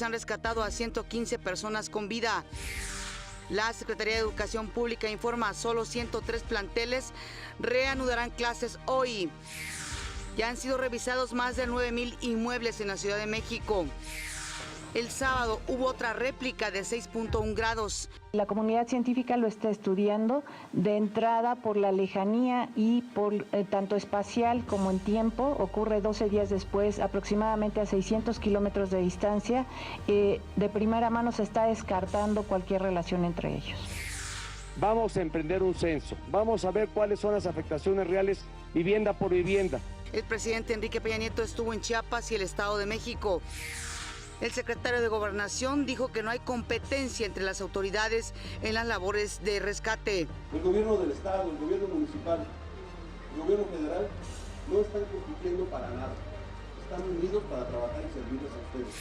se han rescatado a 115 personas con vida. La Secretaría de Educación Pública informa, solo 103 planteles reanudarán clases hoy. Ya han sido revisados más de 9,000 inmuebles en la Ciudad de México. El sábado hubo otra réplica de 6.1 grados. La comunidad científica lo está estudiando de entrada por la lejanía y por tanto espacial como en tiempo. Ocurre 12 días después, aproximadamente a 600 kilómetros de distancia. De primera mano se está descartando cualquier relación entre ellos. Vamos a emprender un censo. Vamos a ver cuáles son las afectaciones reales vivienda por vivienda. El presidente Enrique Peña Nieto estuvo en Chiapas y el Estado de México. El secretario de Gobernación dijo que no hay competencia entre las autoridades en las labores de rescate. El gobierno del Estado, el gobierno municipal, el gobierno federal no están compitiendo para nada. Están unidos para trabajar y servirles a ustedes.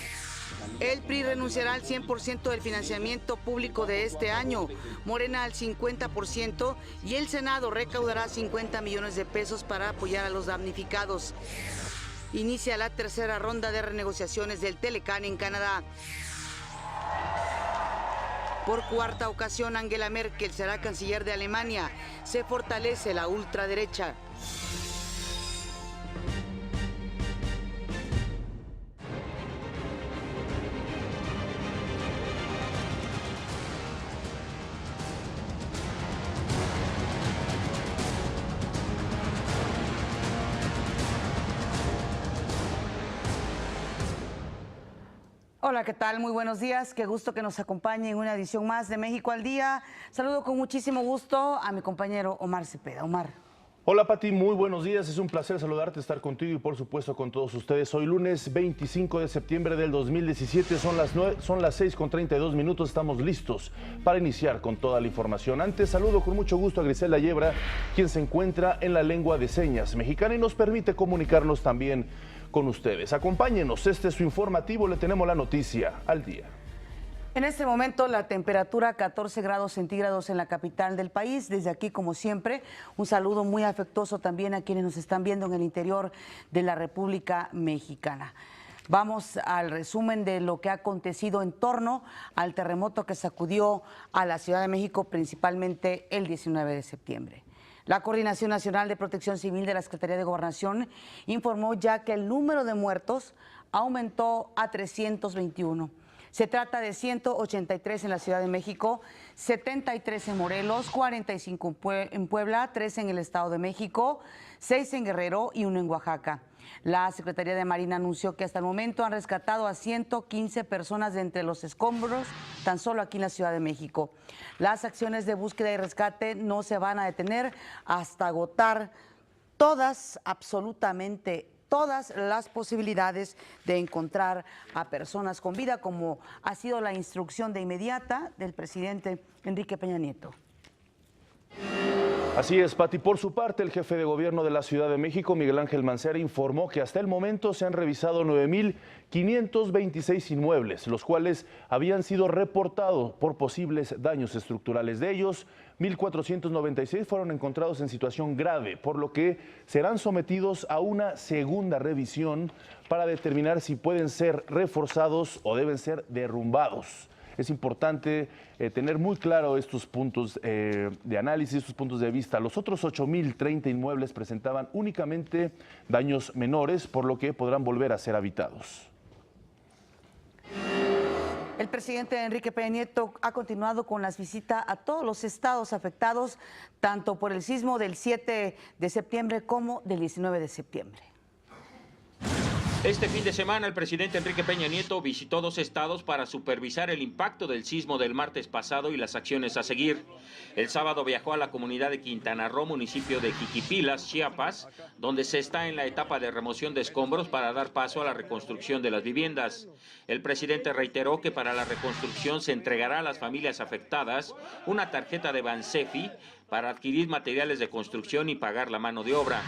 El PRI renunciará al 100% del financiamiento público de este año, Morena al 50% y el Senado recaudará 50 millones de pesos para apoyar a los damnificados. Inicia la tercera ronda de renegociaciones del Telecán en Canadá. Por cuarta ocasión, Angela Merkel será canciller de Alemania. Se fortalece la ultraderecha. Hola, ¿qué tal? Muy buenos días. Qué gusto que nos acompañe en una edición más de México al Día. Saludo con muchísimo gusto a mi compañero Omar Cepeda. Omar. Hola Pati, muy buenos días. Es un placer saludarte, estar contigo y por supuesto con todos ustedes. Hoy lunes 25 de septiembre del 2017, son las 6:32 minutos. Estamos listos para iniciar con toda la información. Antes saludo con mucho gusto a Griselda Yebra, quien se encuentra en la lengua de señas mexicana y nos permite comunicarnos también con ustedes. Acompáñenos, este es su informativo, le tenemos la noticia al día. En este momento la temperatura 14 grados centígrados en la capital del país. Desde aquí, como siempre, un saludo muy afectuoso también a quienes nos están viendo en el interior de la República Mexicana. Vamos al resumen de lo que ha acontecido en torno al terremoto que sacudió a la Ciudad de México, principalmente el 19 de septiembre. La Coordinación Nacional de Protección Civil de la Secretaría de Gobernación informó ya que el número de muertos aumentó a 321. Se trata de 183 en la Ciudad de México, 73 en Morelos, 45 en Puebla, 3 en el Estado de México, 6 en Guerrero y 1 en Oaxaca. La Secretaría de Marina anunció que hasta el momento han rescatado a 115 personas de entre los escombros, tan solo aquí en la Ciudad de México. Las acciones de búsqueda y rescate no se van a detener hasta agotar todas, absolutamente todas las posibilidades de encontrar a personas con vida, como ha sido la instrucción de inmediata del presidente Enrique Peña Nieto. Así es, Pati. Por su parte, el jefe de gobierno de la Ciudad de México, Miguel Ángel Mancera, informó que hasta el momento se han revisado 9,526 inmuebles, los cuales habían sido reportados por posibles daños estructurales. De ellos, 1,496 fueron encontrados en situación grave, por lo que serán sometidos a una segunda revisión para determinar si pueden ser reforzados o deben ser derrumbados. Es importante tener muy claro estos puntos de análisis, estos puntos de vista. Los otros 8,030 inmuebles presentaban únicamente daños menores, por lo que podrán volver a ser habitados. El presidente Enrique Peña Nieto ha continuado con las visitas a todos los estados afectados, tanto por el sismo del 7 de septiembre como del 19 de septiembre. Este fin de semana el presidente Enrique Peña Nieto visitó 2 estados para supervisar el impacto del sismo del martes pasado y las acciones a seguir. El sábado viajó a la comunidad de Quintana Roo, municipio de Jiquipilas, Chiapas, donde se está en la etapa de remoción de escombros para dar paso a la reconstrucción de las viviendas. El presidente reiteró que para la reconstrucción se entregará a las familias afectadas una tarjeta de Bansefi para adquirir materiales de construcción y pagar la mano de obra.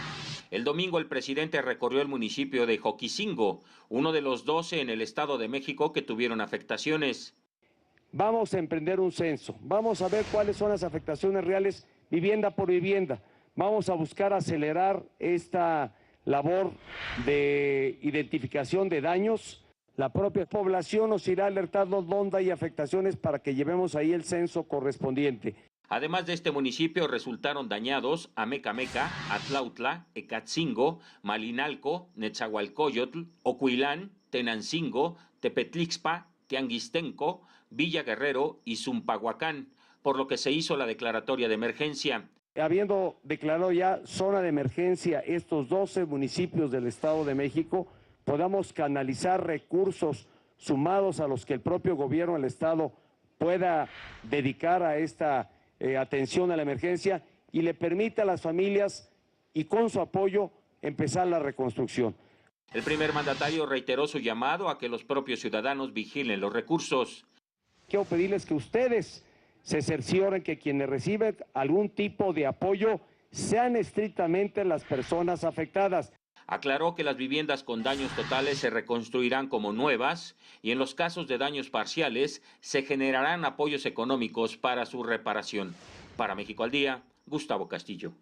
El domingo el presidente recorrió el municipio de Joquicingo, uno de los 12 en el Estado de México que tuvieron afectaciones. Vamos a emprender un censo, vamos a ver cuáles son las afectaciones reales vivienda por vivienda. Vamos a buscar acelerar esta labor de identificación de daños La propia población nos irá alertando dónde hay afectaciones para que llevemos ahí el censo correspondiente. Además de este municipio, resultaron dañados Amecameca, Atlautla, Ecatzingo, Malinalco, Netzahualcoyotl, Ocuilán, Tenancingo, Tepetlixpa, Tianguistenco, Villa Guerrero y Zumpahuacán, por lo que se hizo la declaratoria de emergencia. Habiendo declarado ya zona de emergencia estos 12 municipios del Estado de México, podamos canalizar recursos sumados a los que el propio gobierno del Estado pueda dedicar a esta atención a la emergencia y le permita a las familias y con su apoyo empezar la reconstrucción. El primer mandatario reiteró su llamado a que los propios ciudadanos vigilen los recursos. Quiero pedirles que ustedes se cercioren que quienes reciben algún tipo de apoyo sean estrictamente las personas afectadas. Aclaró que las viviendas con daños totales se reconstruirán como nuevas y en los casos de daños parciales se generarán apoyos económicos para su reparación. Para México al Día, Gustavo Castillo.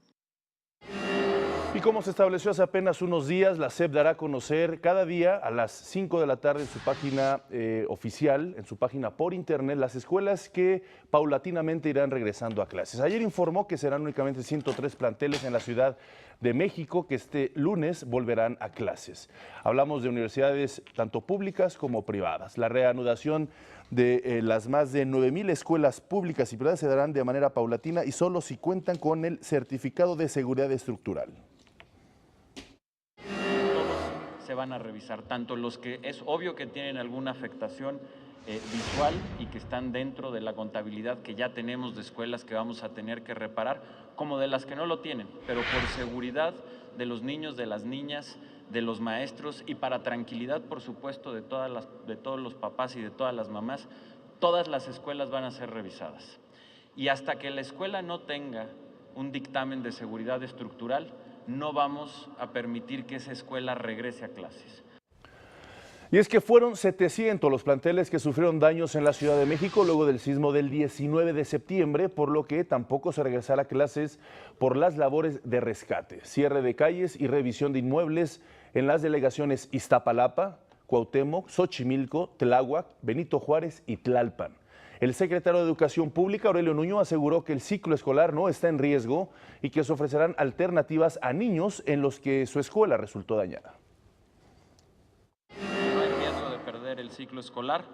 Y como se estableció hace apenas unos días, la SEP dará a conocer cada día a las 5 de la tarde en su página oficial, en su página por internet, las escuelas que paulatinamente irán regresando a clases. Ayer informó que serán únicamente 103 planteles en la Ciudad de México que este lunes volverán a clases. Hablamos de universidades tanto públicas como privadas. La reanudación de las más de 9,000 escuelas públicas y privadas se darán de manera paulatina y solo si cuentan con el certificado de seguridad estructural. Se van a revisar, tanto los que es obvio que tienen alguna afectación visual y que están dentro de la contabilidad que ya tenemos de escuelas que vamos a tener que reparar, como de las que no lo tienen, pero por seguridad de los niños, de las niñas, de los maestros y para tranquilidad, por supuesto, de todos los papás y de todas las mamás, todas las escuelas van a ser revisadas. Y hasta que la escuela no tenga un dictamen de seguridad estructural, no vamos a permitir que esa escuela regrese a clases. Y es que fueron 700 los planteles que sufrieron daños en la Ciudad de México luego del sismo del 19 de septiembre, por lo que tampoco se regresará a clases por las labores de rescate, cierre de calles y revisión de inmuebles en las delegaciones Iztapalapa, Cuauhtémoc, Xochimilco, Tláhuac, Benito Juárez y Tlalpan. El secretario de Educación Pública, Aurelio Nuño, aseguró que el ciclo escolar no está en riesgo y que se ofrecerán alternativas a niños en los que su escuela resultó dañada. No hay riesgo de perder el ciclo escolar,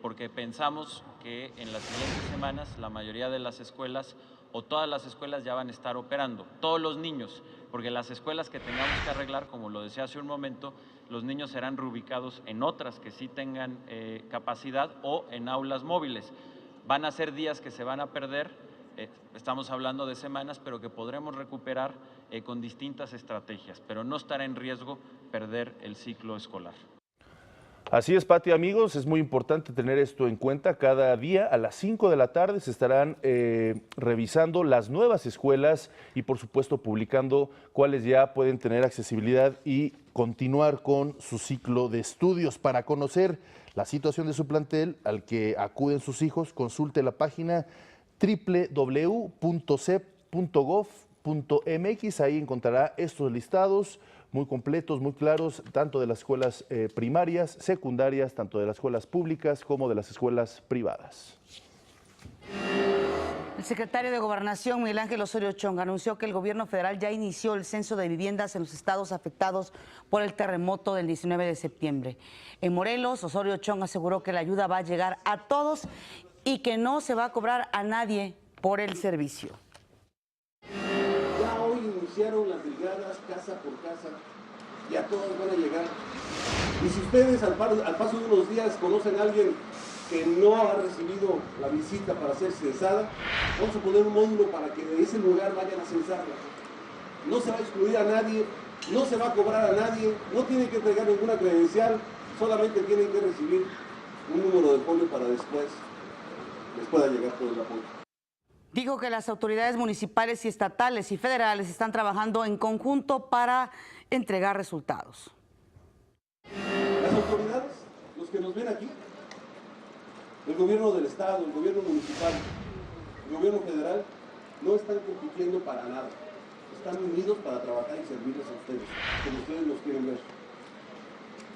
porque pensamos que en las siguientes semanas la mayoría de las escuelas o todas las escuelas ya van a estar operando, todos los niños, porque las escuelas que tengamos que arreglar, como lo decía hace un momento, los niños serán reubicados en otras que sí tengan capacidad o en aulas móviles. Van a ser días que se van a perder, estamos hablando de semanas, pero que podremos recuperar con distintas estrategias, pero no estará en riesgo perder el ciclo escolar. Así es, Pati, amigos, es muy importante tener esto en cuenta. Cada día a las 5 de la tarde se estarán revisando las nuevas escuelas y, por supuesto, publicando cuáles ya pueden tener accesibilidad y continuar con su ciclo de estudios. Para conocer la situación de su plantel al que acuden sus hijos, consulte la página www.cep.gov.mx. Ahí encontrará estos listados muy completos, muy claros, tanto de las escuelas primarias, secundarias, tanto de las escuelas públicas como de las escuelas privadas. El secretario de Gobernación, Miguel Ángel Osorio Chong, anunció que el gobierno federal ya inició el censo de viviendas en los estados afectados por el terremoto del 19 de septiembre. En Morelos, Osorio Chong aseguró que la ayuda va a llegar a todos y que no se va a cobrar a nadie por el servicio. Ya hoy iniciaron las brigadas casa por casa y a todos van a llegar. Y si ustedes al paso de unos días conocen a alguien que no ha recibido la visita para ser censada, vamos a poner un módulo para que de ese lugar vayan a censarla. No se va a excluir a nadie, no se va a cobrar a nadie, no tienen que entregar ninguna credencial, solamente tienen que recibir un número de folio para después les pueda llegar todo el apoyo. Dijo que las autoridades municipales y estatales y federales están trabajando en conjunto para entregar resultados. Las autoridades, los que nos ven aquí, el gobierno del estado, el gobierno municipal, el gobierno federal, no están compitiendo para nada. Están unidos para trabajar y servirles a ustedes, como ustedes los quieren ver.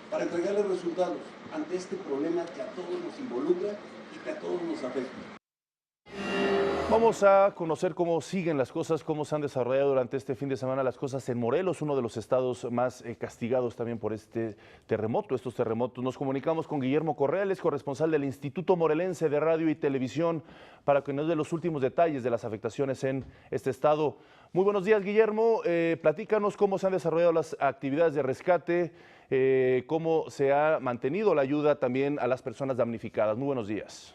para entregarles resultados ante este problema que a todos nos involucra y que a todos nos afecta. Vamos a conocer cómo siguen las cosas, cómo se han desarrollado durante este fin de semana las cosas en Morelos, uno de los estados más castigados también por este terremoto, estos terremotos. Nos comunicamos con Guillermo Correales, corresponsal del Instituto Morelense de Radio y Televisión, para que nos dé los últimos detalles de las afectaciones en este estado. Muy buenos días, Guillermo. Platícanos cómo se han desarrollado las actividades de rescate, cómo se ha mantenido la ayuda también a las personas damnificadas. Muy buenos días.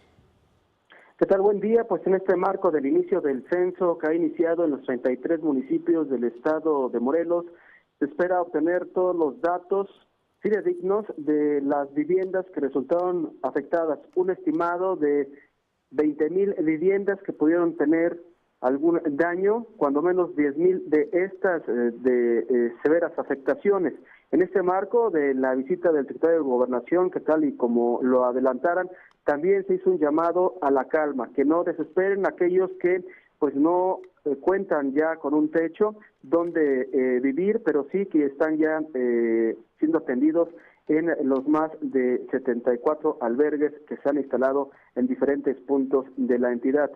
¿Qué tal? Buen día. Pues en este marco del inicio del censo que ha iniciado en los 33 municipios del estado de Morelos, se espera obtener todos los datos fidedignos de las viviendas que resultaron afectadas. Un estimado de 20,000 viviendas que pudieron tener algún daño, cuando menos 10,000 de estas severas afectaciones. En este marco de la visita del secretario de Gobernación, que tal y como lo adelantaran, también se hizo un llamado a la calma, que no desesperen aquellos que pues no cuentan ya con un techo donde vivir, pero sí que están ya siendo atendidos en los más de 74 albergues que se han instalado en diferentes puntos de la entidad.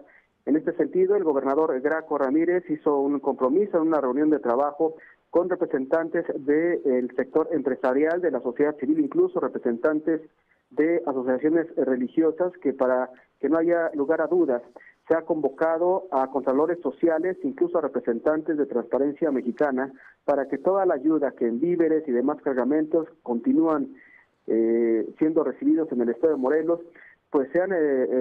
En este sentido, el gobernador Graco Ramírez hizo un compromiso en una reunión de trabajo con representantes del sector empresarial, de la sociedad civil, incluso representantes de asociaciones religiosas, que para que no haya lugar a dudas, se ha convocado a contralores sociales, incluso a representantes de Transparencia Mexicana, para que toda la ayuda que en víveres y demás cargamentos continúan siendo recibidos en el estado de Morelos, pues sean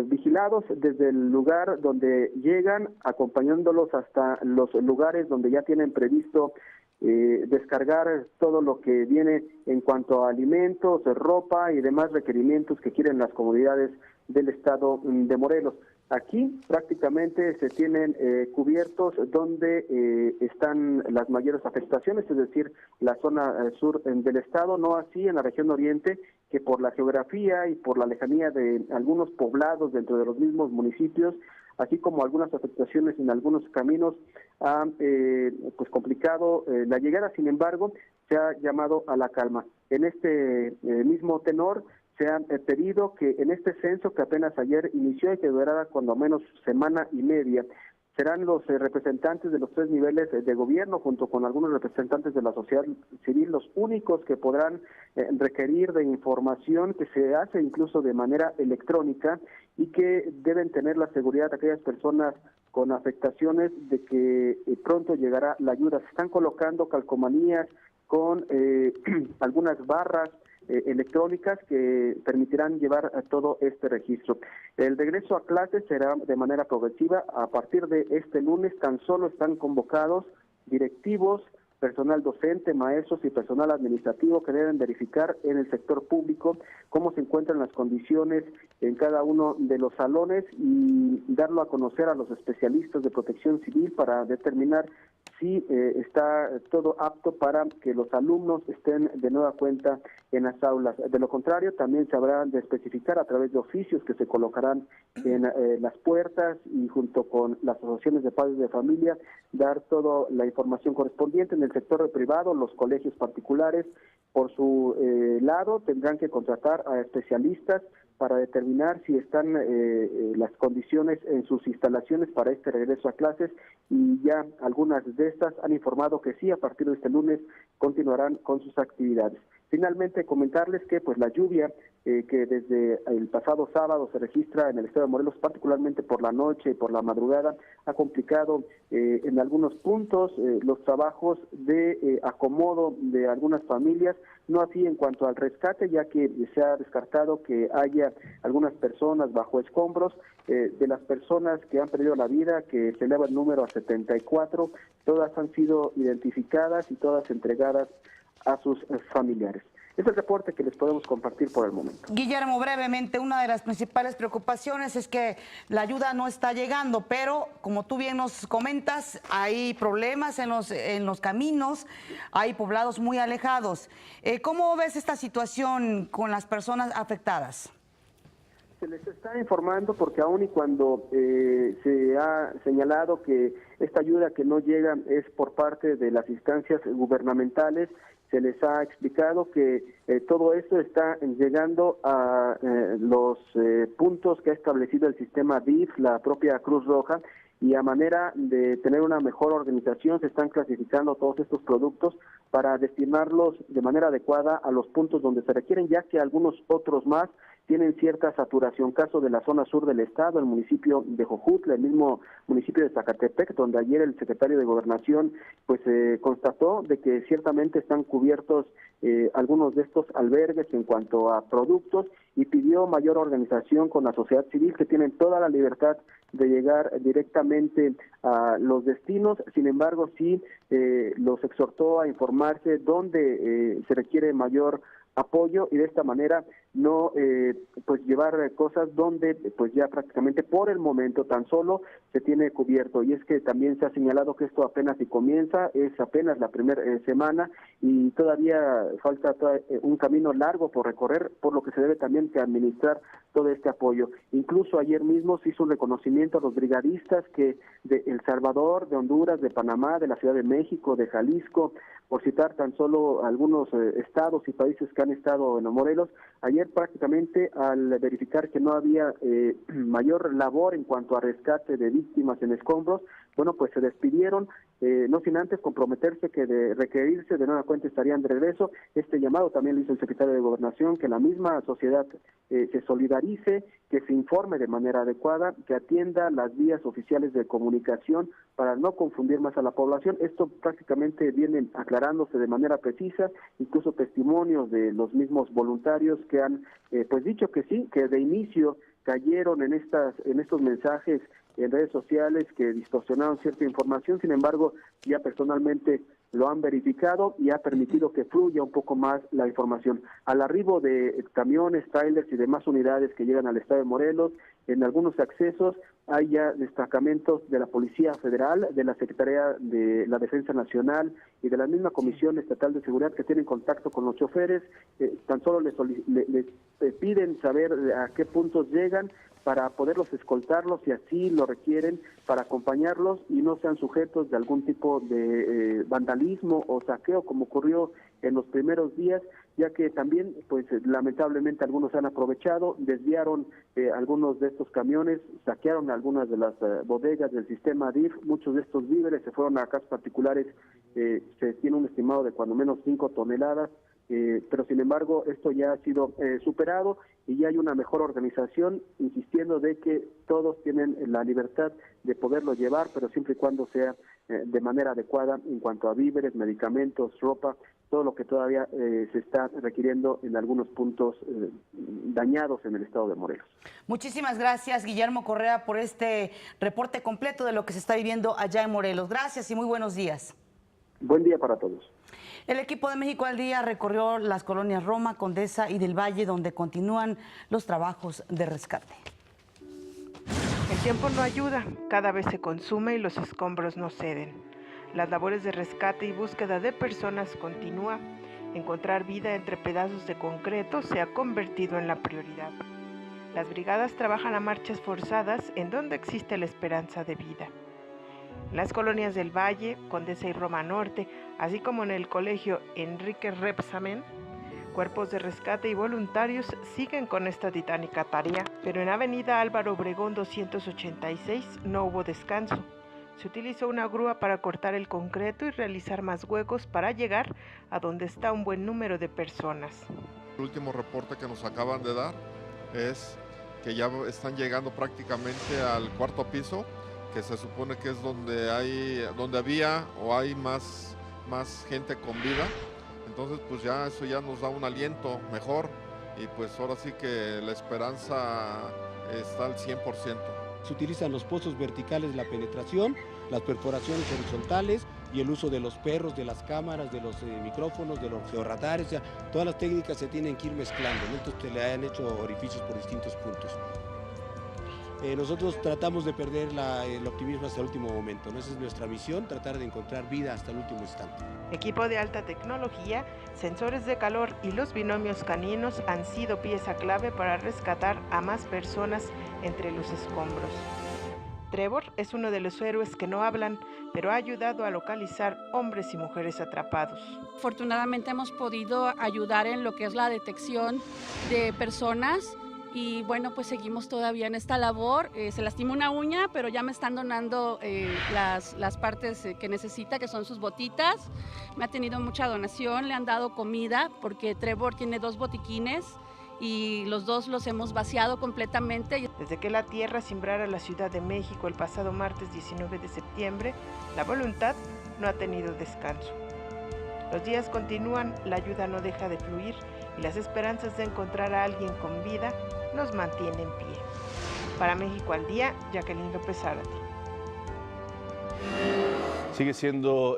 vigilados desde el lugar donde llegan, acompañándolos hasta los lugares donde ya tienen previsto descargar todo lo que viene en cuanto a alimentos, ropa y demás requerimientos que quieren las comunidades del estado de Morelos. Aquí prácticamente se tienen cubiertos donde están las mayores afectaciones, es decir, la zona sur del estado, no así en la región oriente, que por la geografía y por la lejanía de algunos poblados dentro de los mismos municipios, así como algunas afectaciones en algunos caminos, ha pues complicado la llegada. Sin embargo, se ha llamado a la calma. En este mismo tenor, se ha pedido que en este censo que apenas ayer inició y que durará cuando menos semana y media, serán los representantes de los 3 niveles de gobierno, junto con algunos representantes de la sociedad civil, los únicos que podrán requerir de información que se hace incluso de manera electrónica y que deben tener la seguridad de aquellas personas con afectaciones de que pronto llegará la ayuda. Se están colocando calcomanías con algunas barras electrónicas que permitirán llevar a todo este registro. El regreso a clases será de manera progresiva. A partir de este lunes tan solo están convocados directivos, personal docente, maestros y personal administrativo que deben verificar en el sector público cómo se encuentran las condiciones en cada uno de los salones y darlo a conocer a los especialistas de protección civil para determinar si está todo apto para que los alumnos estén de nueva cuenta en las aulas. De lo contrario, también se habrá de especificar a través de oficios que se colocarán en las puertas y junto con las asociaciones de padres de familia, dar toda la información correspondiente. En el sector privado, los colegios particulares, por su lado, tendrán que contratar a especialistas para determinar si están las condiciones en sus instalaciones para este regreso a clases, y ya algunas de estas han informado que sí, a partir de este lunes continuarán con sus actividades. Finalmente, comentarles que pues la lluvia que desde el pasado sábado se registra en el estado de Morelos, particularmente por la noche y por la madrugada, ha complicado en algunos puntos los trabajos de acomodo de algunas familias, no así en cuanto al rescate, ya que se ha descartado que haya algunas personas bajo escombros. De las personas que han perdido la vida, que se eleva el número a 74, todas han sido identificadas y todas entregadas a sus familiares. Es el reporte que les podemos compartir por el momento. Guillermo, brevemente, una de las principales preocupaciones es que la ayuda no está llegando, pero como tú bien nos comentas, hay problemas en los caminos, hay poblados muy alejados. ¿Cómo ves esta situación con las personas afectadas? Se les está informando porque aun y cuando se ha señalado que esta ayuda que no llega es por parte de las instancias gubernamentales, se les ha explicado que todo esto está llegando a los puntos que ha establecido el sistema DIF, la propia Cruz Roja, y a manera de tener una mejor organización se están clasificando todos estos productos para destinarlos de manera adecuada a los puntos donde se requieren, ya que algunos otros más tienen cierta saturación. Caso de la zona sur del estado, el municipio de Jojutla, el mismo municipio de Zacatepec, donde ayer el secretario de Gobernación pues constató de que ciertamente están cubiertos algunos de estos albergues en cuanto a productos, y pidió mayor organización con la sociedad civil, que tienen toda la libertad de llegar directamente a los destinos. Sin embargo, sí los exhortó a informarse dónde se requiere mayor apoyo, y de esta manera no pues llevar cosas donde pues ya prácticamente por el momento tan solo se tiene cubierto. Y es que también se ha señalado que esto apenas si comienza, es apenas la primera semana y todavía falta un camino largo por recorrer, por lo que se debe también que administrar todo este apoyo. Incluso ayer mismo se hizo un reconocimiento a los brigadistas que de El Salvador, de Honduras, de Panamá, de la Ciudad de México, de Jalisco, por citar tan solo algunos estados y países que han estado en Morelos. Ayer prácticamente, al verificar que no había mayor labor en cuanto a rescate de víctimas en escombros, bueno, pues se despidieron, no sin antes comprometerse que de requerirse de nueva cuenta estarían de regreso. Este llamado también lo hizo el secretario de Gobernación, que la misma sociedad se solidarice, que se informe de manera adecuada, que atienda las vías oficiales de comunicación para no confundir más a la población. Esto prácticamente viene aclarándose de manera precisa, incluso testimonios de los mismos voluntarios que han pues dicho que sí, que de inicio cayeron en estos mensajes en redes sociales que distorsionaron cierta información. Sin embargo, ya personalmente lo han verificado y ha permitido que fluya un poco más la información. Al arribo de camiones, trailers y demás unidades que llegan al estado de Morelos, en algunos accesos hay ya destacamentos de la Policía Federal, de la Secretaría de la Defensa Nacional y de la misma Comisión Estatal de Seguridad, que tienen contacto con los choferes. Tan solo les piden saber a qué puntos llegan para poderlos escoltarlos, si así lo requieren, para acompañarlos y no sean sujetos de algún tipo de vandalismo o saqueo, como ocurrió en los primeros días, ya que también, pues lamentablemente algunos han aprovechado, desviaron algunos de estos camiones, saquearon algunas de las bodegas del sistema DIF. Muchos de estos víveres se fueron a casas particulares, se tiene un estimado de cuando menos 5 toneladas, pero sin embargo esto ya ha sido superado y ya hay una mejor organización, insistiendo de que todos tienen la libertad de poderlo llevar, pero siempre y cuando sea de manera adecuada en cuanto a víveres, medicamentos, ropa, todo lo que todavía se está requiriendo en algunos puntos dañados en el estado de Morelos. Muchísimas gracias, Guillermo Correa, por este reporte completo de lo que se está viviendo allá en Morelos. Gracias y muy buenos días. Buen día para todos. El equipo de México al Día recorrió las colonias Roma, Condesa y del Valle, donde continúan los trabajos de rescate. El tiempo no ayuda, cada vez se consume y los escombros no ceden. Las labores de rescate y búsqueda de personas continúa. Encontrar vida entre pedazos de concreto se ha convertido en la prioridad. Las brigadas trabajan a marchas forzadas en donde existe la esperanza de vida. En las colonias del Valle, Condesa y Roma Norte, así como en el colegio Enrique Rebsamen, cuerpos de rescate y voluntarios siguen con esta titánica tarea, pero en Avenida Álvaro Obregón 286 no hubo descanso. Se utilizó una grúa para cortar el concreto y realizar más huecos para llegar a donde está un buen número de personas. El último reporte que nos acaban de dar es que ya están llegando prácticamente al cuarto piso, que se supone que es donde había o hay más gente con vida. Entonces pues ya eso ya nos da un aliento mejor y pues ahora sí que la esperanza está al 100%. Se utilizan los pozos verticales de la penetración, las perforaciones horizontales y el uso de los perros, de las cámaras, de los micrófonos, de los georradares. O sea, todas las técnicas se tienen que ir mezclando, ¿no? Entonces se le han hecho orificios por distintos puntos. Nosotros tratamos de perder el optimismo hasta el último momento, ¿no? Esa es nuestra misión, tratar de encontrar vida hasta el último instante. Equipo de alta tecnología, sensores de calor y los binomios caninos han sido pieza clave para rescatar a más personas entre los escombros. Trevor es uno de los héroes que no hablan, pero ha ayudado a localizar hombres y mujeres atrapados. Afortunadamente hemos podido ayudar en lo que es la detección de personas y bueno, pues seguimos todavía en esta labor. Se lastimó una uña, pero ya me están donando las partes que necesita, que son sus botitas. Me ha tenido mucha donación, le han dado comida porque Trevor tiene 2 botiquines y los 2 los hemos vaciado completamente. Desde que la tierra cimbrara la Ciudad de México el pasado martes 19 de septiembre, la voluntad no ha tenido descanso. Los días continúan, la ayuda no deja de fluir y las esperanzas de encontrar a alguien con vida nos mantienen en pie. Para México al Día, Jacqueline López Zárate. Sigue siendo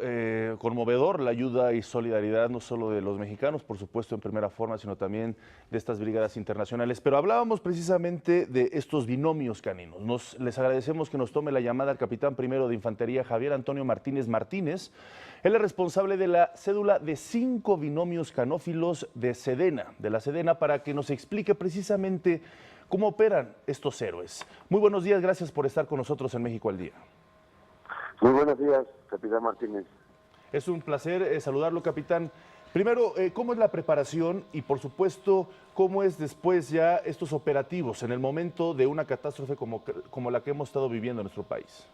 conmovedor la ayuda y solidaridad no solo de los mexicanos, por supuesto en primera forma, sino también de estas brigadas internacionales. Pero hablábamos precisamente de estos binomios caninos. Les agradecemos que nos tome la llamada al capitán primero de Infantería, Javier Antonio Martínez Martínez. Él es responsable de la cédula de 5 binomios canófilos de la Sedena, para que nos explique precisamente cómo operan estos héroes. Muy buenos días, gracias por estar con nosotros en México al Día. Muy buenos días, capitán Martínez. Es un placer saludarlo, capitán. Primero, ¿cómo es la preparación y, por supuesto, cómo es después ya estos operativos en el momento de una catástrofe como la que hemos estado viviendo en nuestro país?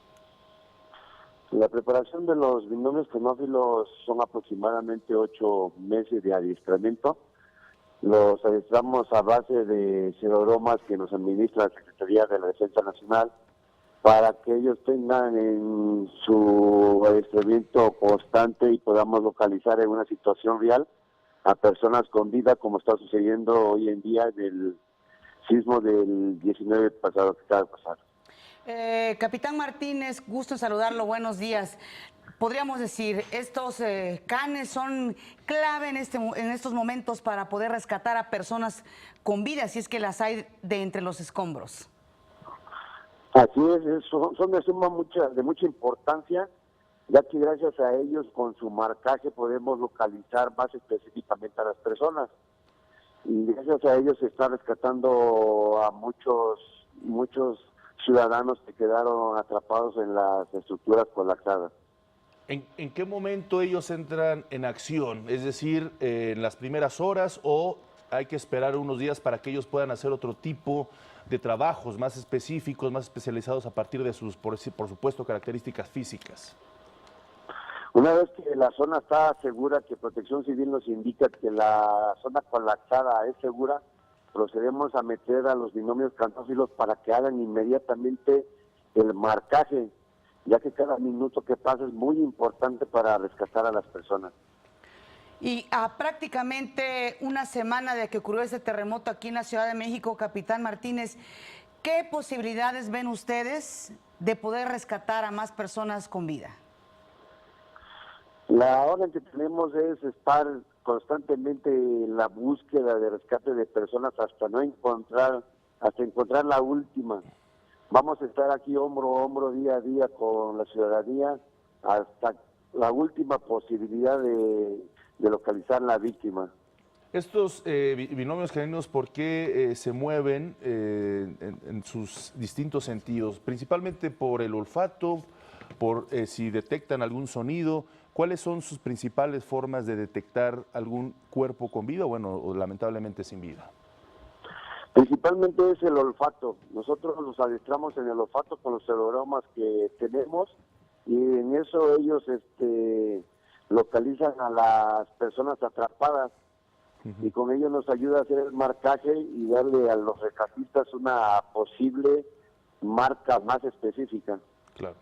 La preparación de los binomios canófilos son aproximadamente 8 meses de adiestramiento. Los adiestramos a base de cedoromas que nos administra la Secretaría de la Defensa Nacional, para que ellos tengan en su adiestramiento constante y podamos localizar en una situación real a personas con vida, como está sucediendo hoy en día en el sismo del 19 pasado que acaba de pasar. Capitán Martínez, gusto en saludarlo, buenos días. Podríamos decir, estos canes son clave en estos momentos para poder rescatar a personas con vida, si es que las hay de entre los escombros. Así es, son de mucha importancia, ya que gracias a ellos, con su marcaje, podemos localizar más específicamente a las personas. Y gracias a ellos se está rescatando a muchos ciudadanos que quedaron atrapados en las estructuras colapsadas. ¿En qué momento ellos entran en acción? Es decir, ¿en las primeras horas o hay que esperar unos días para que ellos puedan hacer otro tipo de trabajos más específicos, más especializados a partir de sus, por supuesto, características físicas? Una vez que la zona está segura, que Protección Civil nos indica que la zona colapsada es segura, procedemos a meter a los binomios canófilos para que hagan inmediatamente el marcaje, ya que cada minuto que pasa es muy importante para rescatar a las personas. Y a prácticamente una semana de que ocurrió ese terremoto aquí en la Ciudad de México, capitán Martínez, ¿qué posibilidades ven ustedes de poder rescatar a más personas con vida? La orden que tenemos es estar constantemente en la búsqueda de rescate de personas hasta encontrar la última. Vamos a estar aquí hombro a hombro, día a día con la ciudadanía hasta la última posibilidad de localizar la víctima. Estos binomios caninos, ¿por qué se mueven en sus distintos sentidos? Principalmente por el olfato, por si detectan algún sonido. ¿Cuáles son sus principales formas de detectar algún cuerpo con vida o lamentablemente sin vida? Principalmente es el olfato. Nosotros nos adiestramos en el olfato con los cedoromas que tenemos y en eso ellos localizan a las personas atrapadas y con ello nos ayuda a hacer el marcaje y darle a los rescatistas una posible marca más específica. Claro.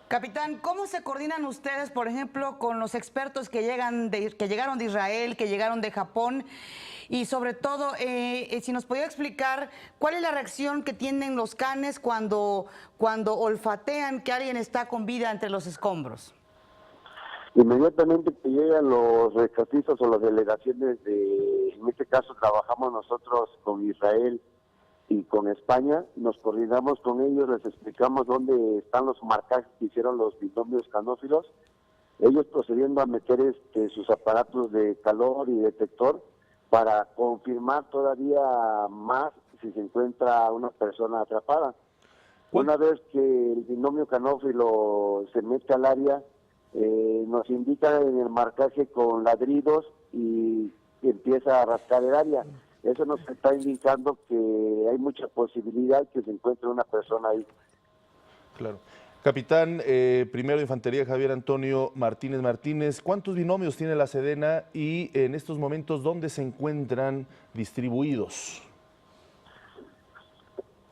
Capitán, ¿cómo se coordinan ustedes, por ejemplo, con los expertos que llegaron de Israel, que llegaron de Japón? Y sobre todo, si nos podía explicar cuál es la reacción que tienen los canes cuando olfatean que alguien está con vida entre los escombros. Inmediatamente que llegan los rescatistas o las delegaciones en este caso trabajamos nosotros con Israel y con España, nos coordinamos con ellos, les explicamos dónde están los marcajes que hicieron los binomios canófilos, ellos procediendo a meter sus aparatos de calor y detector para confirmar todavía más si se encuentra una persona atrapada. Una vez que el binomio canófilo se mete al área, nos indica en el marcaje con ladridos y empieza a rascar el área. Eso nos está indicando que hay mucha posibilidad que se encuentre una persona ahí. Claro. Capitán primero de Infantería Javier Antonio Martínez, ¿cuántos binomios tiene la Sedena y en estos momentos dónde se encuentran distribuidos?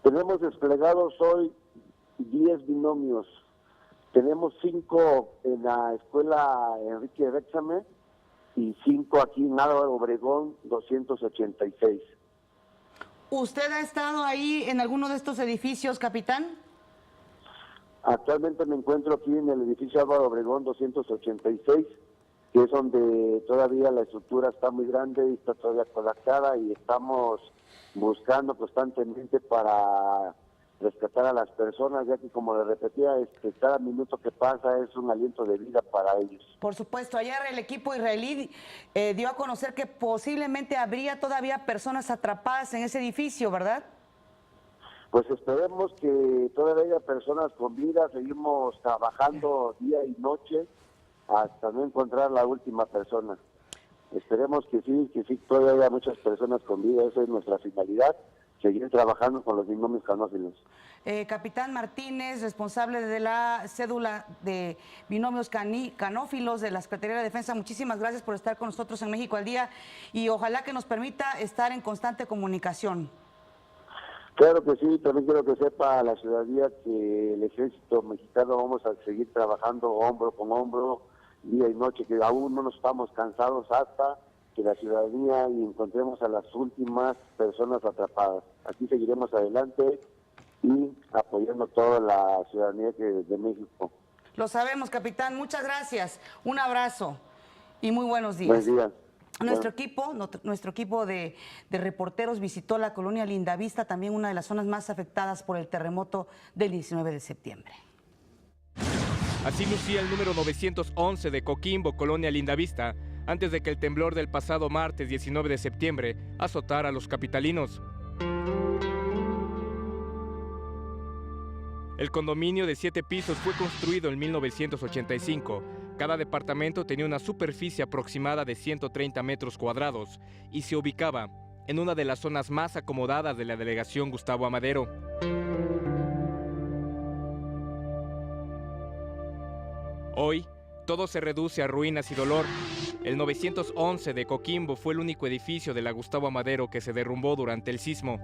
Tenemos desplegados hoy 10 binomios. Tenemos 5 en la escuela Enrique Bexame y 5 aquí en Álvaro Obregón 286. ¿Usted ha estado ahí en alguno de estos edificios, capitán? Actualmente me encuentro aquí en el edificio Álvaro Obregón 286, que es donde todavía la estructura está muy grande y está todavía colapsada, y estamos buscando constantemente para rescatar a las personas, ya que, como le repetía, cada minuto que pasa es un aliento de vida para ellos. Por supuesto, ayer el equipo israelí dio a conocer que posiblemente habría todavía personas atrapadas en ese edificio, ¿verdad? Pues esperemos que todavía haya personas con vida. Seguimos trabajando día y noche hasta no encontrar la última persona. Esperemos que sí, todavía haya muchas personas con vida. Esa es nuestra finalidad, seguir trabajando con los binomios canófilos. Capitán Martínez, responsable de la cédula de binomios canófilos de la Secretaría de Defensa, muchísimas gracias por estar con nosotros en México al Día y ojalá que nos permita estar en constante comunicación. Claro que sí, también quiero que sepa la ciudadanía que el ejército mexicano vamos a seguir trabajando hombro con hombro, día y noche, que aún no nos estamos cansados hasta que la ciudadanía encontremos a las últimas personas atrapadas. Aquí seguiremos adelante y apoyando a toda la ciudadanía de México. Lo sabemos, capitán, muchas gracias, un abrazo y muy buenos días. Buen día. Nuestro equipo de reporteros visitó la colonia Lindavista, también una de las zonas más afectadas por el terremoto del 19 de septiembre. Así lucía el número 911 de Coquimbo, colonia Lindavista, antes de que el temblor del pasado martes 19 de septiembre azotara a los capitalinos. El condominio de 7 pisos fue construido en 1985. Cada departamento tenía una superficie aproximada de 130 metros cuadrados y se ubicaba en una de las zonas más acomodadas de la delegación Gustavo Amadero. Hoy, todo se reduce a ruinas y dolor. El 911 de Coquimbo fue el único edificio de la Gustavo Amadero que se derrumbó durante el sismo.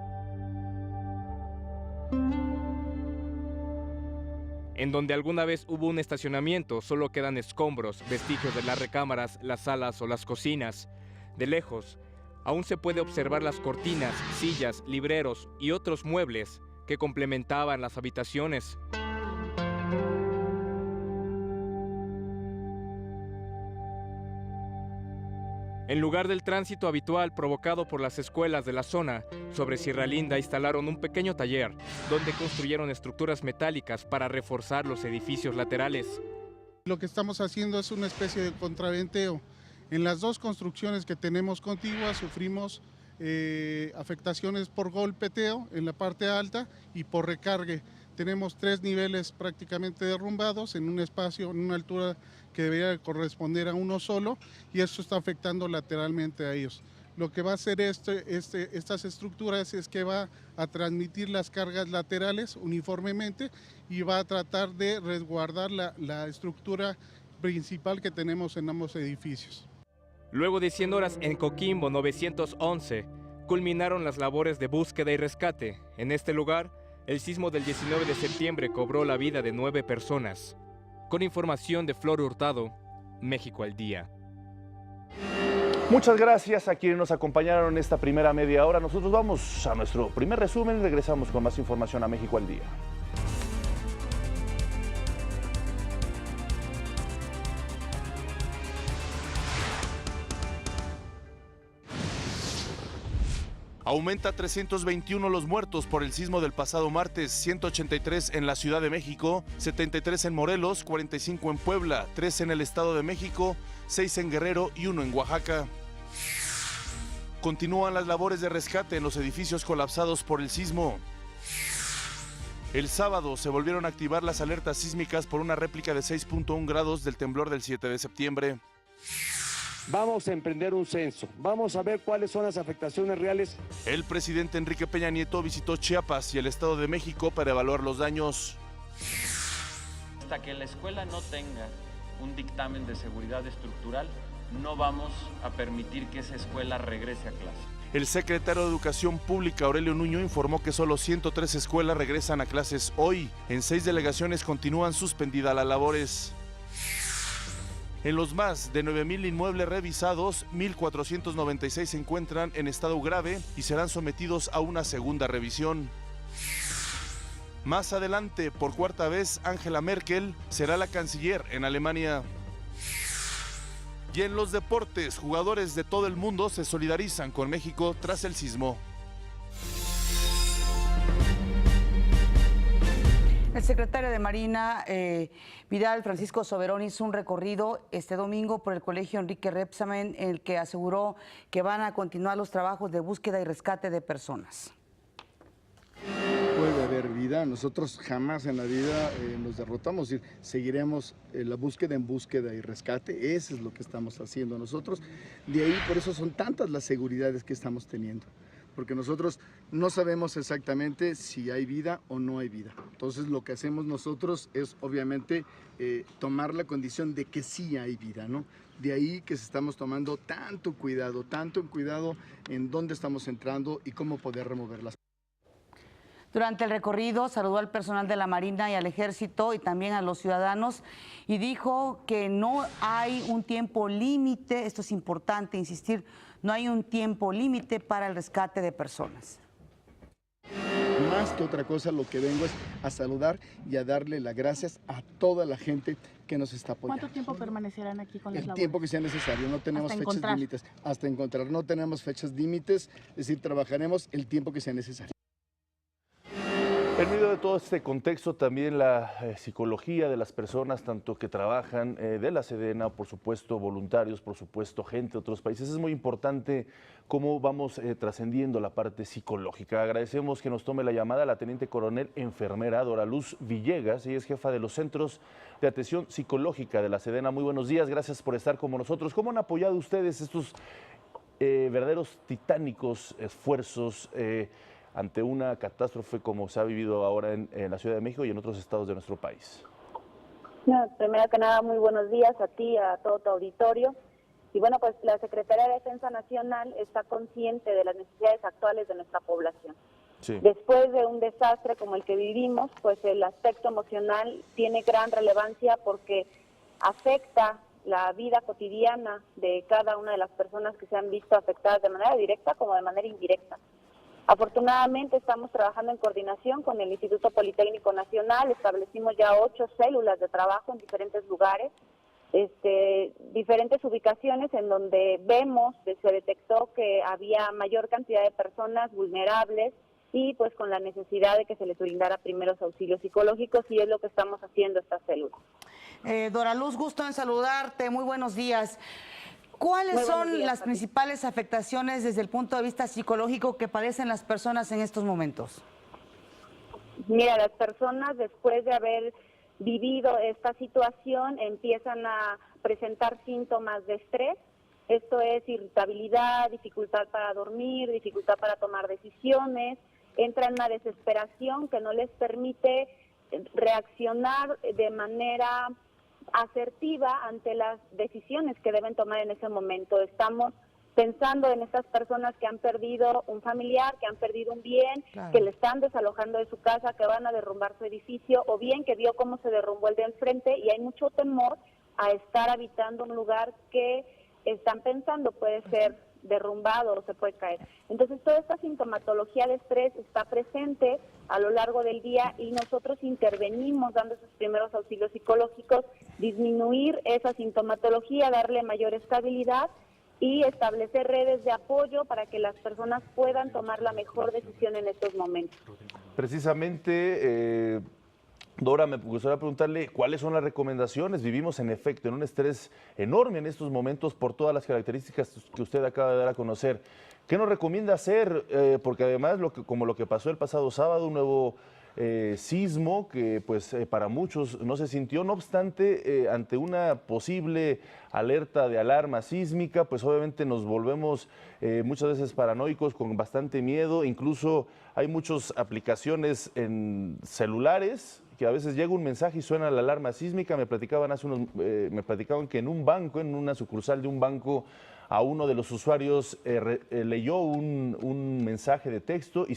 En donde alguna vez hubo un estacionamiento, solo quedan escombros, vestigios de las recámaras, las salas o las cocinas. De lejos, aún se puede observar las cortinas, sillas, libreros y otros muebles que complementaban las habitaciones. En lugar del tránsito habitual provocado por las escuelas de la zona, sobre Sierra Linda instalaron un pequeño taller donde construyeron estructuras metálicas para reforzar los edificios laterales. Lo que estamos haciendo es una especie de contraventeo. En las dos construcciones que tenemos contiguas sufrimos afectaciones por golpeteo en la parte alta y por recargue. Tenemos 3 niveles prácticamente derrumbados en un espacio, en una altura que debería corresponder a uno solo, y eso está afectando lateralmente a ellos. Lo que va a hacer estas estructuras es que va a transmitir las cargas laterales uniformemente y va a tratar de resguardar la estructura principal que tenemos en ambos edificios. Luego de 100 horas en Coquimbo 911, culminaron las labores de búsqueda y rescate. En este lugar, el sismo del 19 de septiembre cobró la vida de 9 personas. Con información de Flor Hurtado, México al Día. Muchas gracias a quienes nos acompañaron en esta primera media hora. Nosotros vamos a nuestro primer resumen y regresamos con más información a México al Día. Aumenta 321 los muertos por el sismo del pasado martes, 183 en la Ciudad de México, 73 en Morelos, 45 en Puebla, 3 en el Estado de México, 6 en Guerrero y 1 en Oaxaca. Continúan las labores de rescate en los edificios colapsados por el sismo. El sábado se volvieron a activar las alertas sísmicas por una réplica de 6.1 grados del temblor del 7 de septiembre. Vamos a emprender un censo, vamos a ver cuáles son las afectaciones reales. El presidente Enrique Peña Nieto visitó Chiapas y el Estado de México para evaluar los daños. Hasta que la escuela no tenga un dictamen de seguridad estructural, no vamos a permitir que esa escuela regrese a clase. El secretario de Educación Pública, Aurelio Nuño, informó que solo 103 escuelas regresan a clases hoy. En 6 delegaciones continúan suspendidas las labores. En los más de 9,000 inmuebles revisados, 1,496 se encuentran en estado grave y serán sometidos a una segunda revisión. Más adelante, por cuarta vez, Angela Merkel será la canciller en Alemania. Y en los deportes, jugadores de todo el mundo se solidarizan con México tras el sismo. El secretario de Marina, Vidal Francisco Soberón, hizo un recorrido este domingo por el Colegio Enrique Rebsamen, en el que aseguró que van a continuar los trabajos de búsqueda y rescate de personas. Puede haber vida, nosotros jamás en la vida nos derrotamos, seguiremos la búsqueda en búsqueda y rescate, eso es lo que estamos haciendo nosotros. De ahí, por eso son tantas las seguridades que estamos teniendo, porque nosotros no sabemos exactamente si hay vida o no hay vida. Entonces lo que hacemos nosotros es obviamente tomar la condición de que sí hay vida, ¿no? De ahí que estamos tomando tanto cuidado en dónde estamos entrando y cómo poder removerlas. Durante el recorrido saludó al personal de la Marina y al Ejército y también a los ciudadanos y dijo que no hay un tiempo límite, esto es importante insistir, no hay un tiempo límite para el rescate de personas. Más que otra cosa, lo que vengo es a saludar y a darle las gracias a toda la gente que nos está apoyando. ¿Cuánto tiempo permanecerán aquí con las labores? El tiempo que sea necesario, no tenemos fechas límites. Hasta encontrar, no tenemos fechas límites, es decir, trabajaremos el tiempo que sea necesario. En medio de todo este contexto, también la psicología de las personas, tanto que trabajan de la Sedena, por supuesto voluntarios, por supuesto gente de otros países, es muy importante cómo vamos trascendiendo la parte psicológica. Agradecemos que nos tome la llamada la teniente coronel enfermera Doraluz Villegas, ella es jefa de los Centros de Atención Psicológica de la Sedena. Muy buenos días, gracias por estar con nosotros. ¿Cómo han apoyado ustedes estos verdaderos titánicos esfuerzos ante una catástrofe como se ha vivido ahora en la Ciudad de México y en otros estados de nuestro país? Primero que nada, muy buenos días a ti, a todo tu auditorio. Y bueno, pues la Secretaría de Defensa Nacional está consciente de las necesidades actuales de nuestra población. Sí. Después de un desastre como el que vivimos, pues el aspecto emocional tiene gran relevancia porque afecta la vida cotidiana de cada una de las personas que se han visto afectadas de manera directa como de manera indirecta. Afortunadamente estamos trabajando en coordinación con el Instituto Politécnico Nacional, establecimos ya 8 células de trabajo en diferentes lugares, diferentes ubicaciones en donde vemos, se detectó que había mayor cantidad de personas vulnerables y pues con la necesidad de que se les brindara primeros auxilios psicológicos y es lo que estamos haciendo estas células. Doraluz, gusto en saludarte, muy buenos días. ¿Cuáles son las principales afectaciones desde el punto de vista psicológico que padecen las personas en estos momentos? Mira, las personas después de haber vivido esta situación empiezan a presentar síntomas de estrés. Esto es irritabilidad, dificultad para dormir, dificultad para tomar decisiones, entran en una desesperación que no les permite reaccionar de manera asertiva ante las decisiones que deben tomar en ese momento. Estamos pensando en estas personas que han perdido un familiar, que han perdido un bien, claro, que le están desalojando de su casa, que van a derrumbar su edificio, o bien que vio cómo se derrumbó el de enfrente y hay mucho temor a estar habitando un lugar que están pensando puede ser derrumbado o se puede caer. Entonces toda esta sintomatología de estrés está presente a lo largo del día y nosotros intervenimos dando esos primeros auxilios psicológicos, disminuir esa sintomatología, darle mayor estabilidad y establecer redes de apoyo para que las personas puedan tomar la mejor decisión en estos momentos. Precisamente, Dora, me gustaría preguntarle cuáles son las recomendaciones. Vivimos en efecto en un estrés enorme en estos momentos por todas las características que usted acaba de dar a conocer. ¿Qué nos recomienda hacer? Porque además, como lo que pasó el pasado sábado, un nuevo sismo que pues para muchos no se sintió. No obstante, ante una posible alerta de alarma sísmica, pues obviamente nos volvemos muchas veces paranoicos, con bastante miedo. Incluso hay muchas aplicaciones en celulares que a veces llega un mensaje y suena la alarma sísmica. Me platicaban que en un banco, en una sucursal de un banco, a uno de los usuarios leyó un mensaje de texto y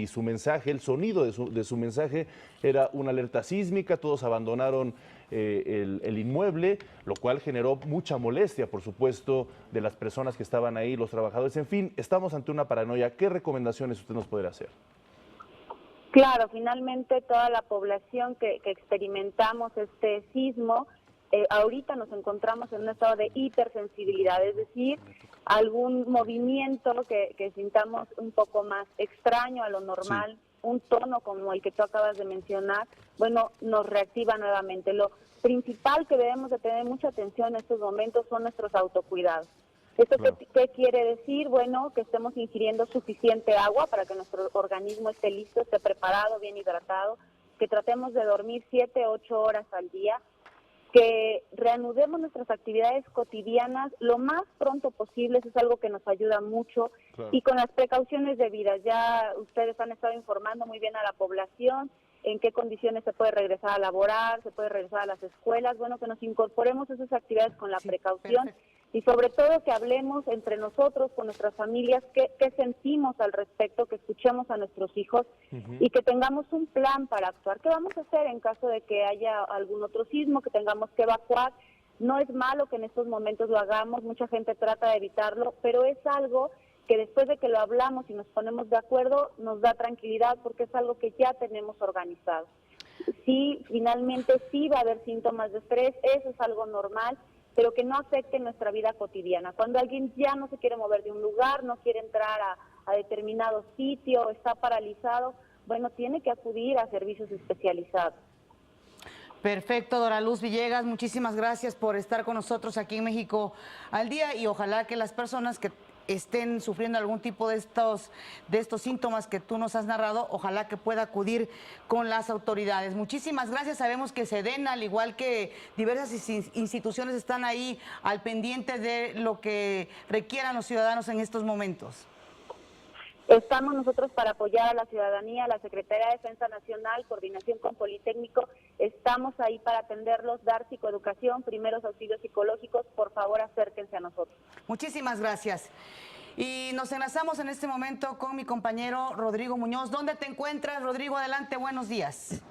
su mensaje, el sonido de su mensaje era una alerta sísmica. Todos abandonaron el inmueble, lo cual generó mucha molestia, por supuesto, de las personas que estaban ahí, los trabajadores. En fin, estamos ante una paranoia. ¿Qué recomendaciones usted nos podría hacer? Claro, finalmente toda la población que experimentamos este sismo, ahorita nos encontramos en un estado de hipersensibilidad, es decir, algún movimiento que sintamos un poco más extraño a lo normal, sí, un tono como el que tú acabas de mencionar, bueno, nos reactiva nuevamente. Lo principal que debemos de tener mucha atención en estos momentos son nuestros autocuidados. ¿Esto qué quiere decir? Bueno, que estemos ingiriendo suficiente agua para que nuestro organismo esté listo, esté preparado, bien hidratado, que tratemos de dormir 7, 8 horas al día, que reanudemos nuestras actividades cotidianas lo más pronto posible. Eso es algo que nos ayuda mucho, claro, y con las precauciones debidas. Ya ustedes han estado informando muy bien a la población en qué condiciones se puede regresar a laborar, se puede regresar a las escuelas. Bueno, que nos incorporemos a esas actividades con la precaución. Perfecto. Y sobre todo que hablemos entre nosotros, con nuestras familias, qué sentimos al respecto, que escuchemos a nuestros hijos y que tengamos un plan para actuar. ¿Qué vamos a hacer en caso de que haya algún otro sismo, que tengamos que evacuar? No es malo que en estos momentos lo hagamos, mucha gente trata de evitarlo, pero es algo que después de que lo hablamos y nos ponemos de acuerdo, nos da tranquilidad porque es algo que ya tenemos organizado. Sí, finalmente sí va a haber síntomas de estrés, eso es algo normal, pero que no afecte nuestra vida cotidiana. Cuando alguien ya no se quiere mover de un lugar, no quiere entrar a determinado sitio, está paralizado, bueno, tiene que acudir a servicios especializados. Perfecto, Dora Luz Villegas, muchísimas gracias por estar con nosotros aquí en México al Día, y ojalá que las personas que estén sufriendo algún tipo de estos síntomas que tú nos has narrado, ojalá que pueda acudir con las autoridades. Muchísimas gracias. Sabemos que SEDENA, al igual que diversas instituciones, están ahí al pendiente de lo que requieran los ciudadanos en estos momentos. Estamos nosotros para apoyar a la ciudadanía, la Secretaría de Defensa Nacional, coordinación con Politécnico, estamos ahí para atenderlos, dar psicoeducación, primeros auxilios psicológicos. Por favor, acérquense a nosotros. Muchísimas gracias. Y nos enlazamos en este momento con mi compañero Rodrigo Muñoz. ¿Dónde te encuentras, Rodrigo? Adelante, buenos días.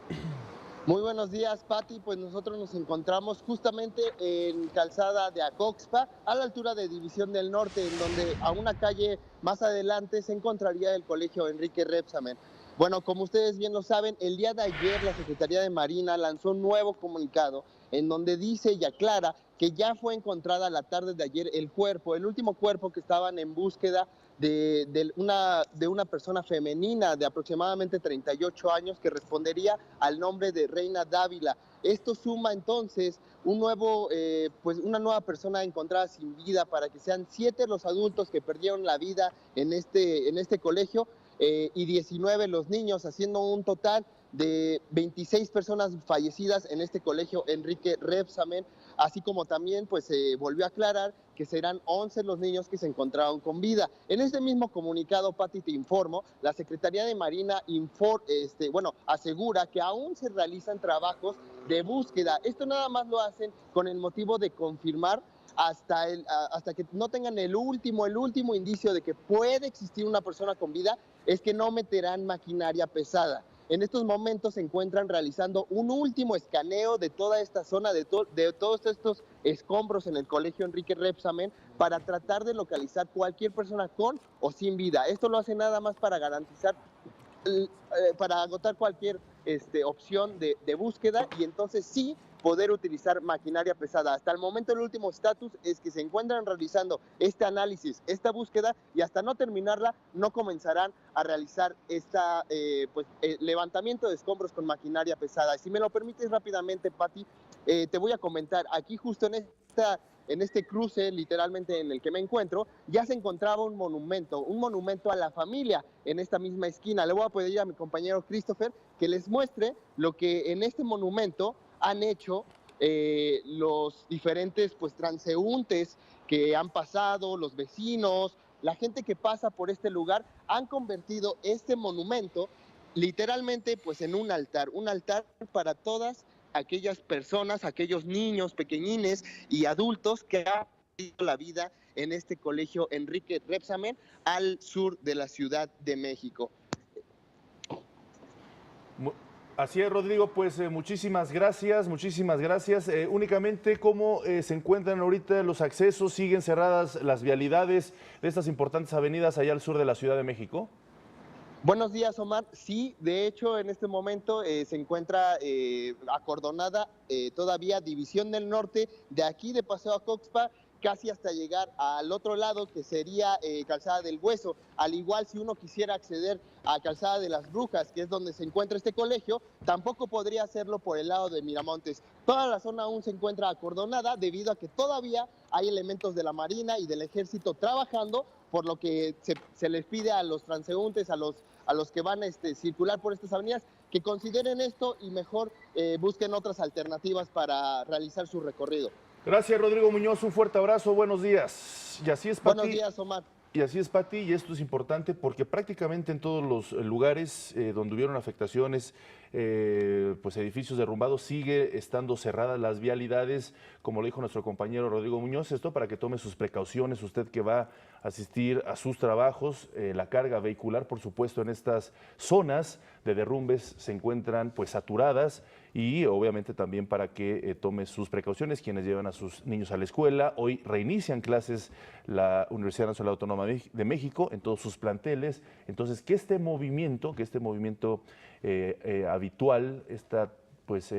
Muy buenos días, Pati. Pues nosotros nos encontramos justamente en Calzada de Acoxpa, a la altura de División del Norte, en donde a una calle más adelante se encontraría el Colegio Enrique Rebsamen. Bueno, como ustedes bien lo saben, el día de ayer la Secretaría de Marina lanzó un nuevo comunicado en donde dice y aclara que ya fue encontrada la tarde de ayer el último cuerpo que estaban en búsqueda de una persona femenina de aproximadamente 38 años que respondería al nombre de Reina Dávila. Esto suma entonces una nueva persona encontrada sin vida, para que sean 7 los adultos que perdieron la vida en este colegio y 19 los niños, haciendo un total de 26 personas fallecidas en este colegio Enrique Rebsamen, así como también pues se volvió a aclarar que serán 11 los niños que se encontraron con vida. En este mismo comunicado, Pati, te informo, la Secretaría de Marina asegura que aún se realizan trabajos de búsqueda. Esto nada más lo hacen con el motivo de confirmar hasta que no tengan el último indicio de que puede existir una persona con vida, es que no meterán maquinaria pesada. En estos momentos se encuentran realizando un último escaneo de toda esta zona, de todos estos escombros en el Colegio Enrique Rebsamen, para tratar de localizar cualquier persona con o sin vida. Esto lo hace nada más para garantizar, para agotar cualquier opción de búsqueda, y entonces sí poder utilizar maquinaria pesada. Hasta el momento el último estatus es que se encuentran realizando este análisis, esta búsqueda, y hasta no terminarla no comenzarán a realizar levantamiento de escombros con maquinaria pesada. Si me lo permites rápidamente, Pati, te voy a comentar, aquí justo en en este cruce literalmente en el que me encuentro, ya se encontraba un monumento a la familia en esta misma esquina. Le voy a pedir a mi compañero Christopher que les muestre lo que en este monumento han hecho los diferentes transeúntes que han pasado, los vecinos, la gente que pasa por este lugar, han convertido este monumento literalmente en un altar para todas aquellas personas, aquellos niños pequeñines y adultos que han perdido la vida en este colegio Enrique Rebsamen al sur de la Ciudad de México. Así es, Rodrigo, pues muchísimas gracias. Únicamente, ¿cómo se encuentran ahorita los accesos? ¿Siguen cerradas las vialidades de estas importantes avenidas allá al sur de la Ciudad de México? Buenos días, Omar. Sí, de hecho, en este momento se encuentra acordonada todavía División del Norte, de aquí de Paseo Acoxpa, casi hasta llegar al otro lado, que sería Calzada del Hueso. Al igual, si uno quisiera acceder a Calzada de las Brujas, que es donde se encuentra este colegio, tampoco podría hacerlo por el lado de Miramontes. Toda la zona aún se encuentra acordonada debido a que todavía hay elementos de la Marina y del Ejército trabajando, por lo que se les pide a los transeúntes, a los que van a circular por estas avenidas, que consideren esto y mejor busquen otras alternativas para realizar su recorrido. Gracias, Rodrigo Muñoz, un fuerte abrazo, buenos días. Y así es, Pati. Buenos días, Omar. Y así es, Pati, y esto es importante porque prácticamente en todos los lugares donde hubieron afectaciones, edificios derrumbados, sigue estando cerradas las vialidades, como lo dijo nuestro compañero Rodrigo Muñoz, esto para que tome sus precauciones, usted que va a asistir a sus trabajos, la carga vehicular, por supuesto, en estas zonas de derrumbes se encuentran saturadas, y obviamente también para que tome sus precauciones quienes llevan a sus niños a la escuela. Hoy reinician clases la Universidad Nacional Autónoma de México en todos sus planteles, entonces que este movimiento habitual, esta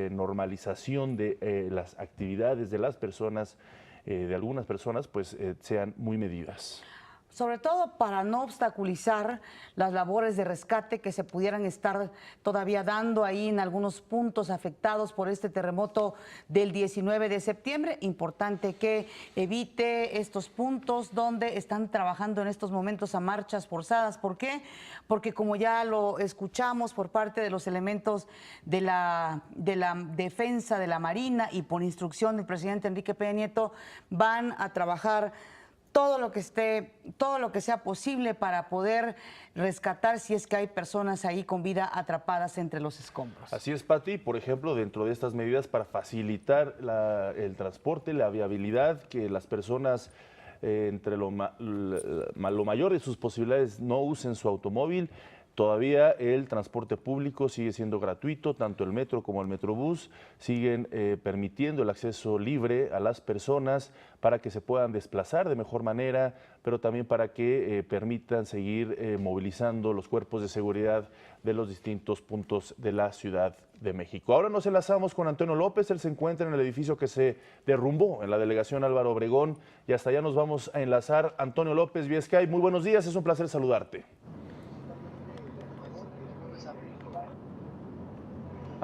normalización de las actividades de las personas, de algunas personas, sean muy medidas. Sobre todo para no obstaculizar las labores de rescate que se pudieran estar todavía dando ahí en algunos puntos afectados por este terremoto del 19 de septiembre. Importante que evite estos puntos donde están trabajando en estos momentos a marchas forzadas. ¿Por qué? Porque como ya lo escuchamos por parte de los elementos de la defensa de la Marina y por instrucción del presidente Enrique Peña Nieto, van a trabajar todo lo que sea posible para poder rescatar si es que hay personas ahí con vida atrapadas entre los escombros. Así es, Pati. Por ejemplo, dentro de estas medidas para facilitar el transporte, la viabilidad, que las personas entre lo mayor de sus posibilidades no usen su automóvil. Todavía el transporte público sigue siendo gratuito, tanto el metro como el metrobús siguen permitiendo el acceso libre a las personas para que se puedan desplazar de mejor manera, pero también para que permitan seguir movilizando los cuerpos de seguridad de los distintos puntos de la Ciudad de México. Ahora nos enlazamos con Antonio López, él se encuentra en el edificio que se derrumbó en la delegación Álvaro Obregón y hasta allá nos vamos a enlazar. Antonio López vía Skype, muy buenos días, es un placer saludarte.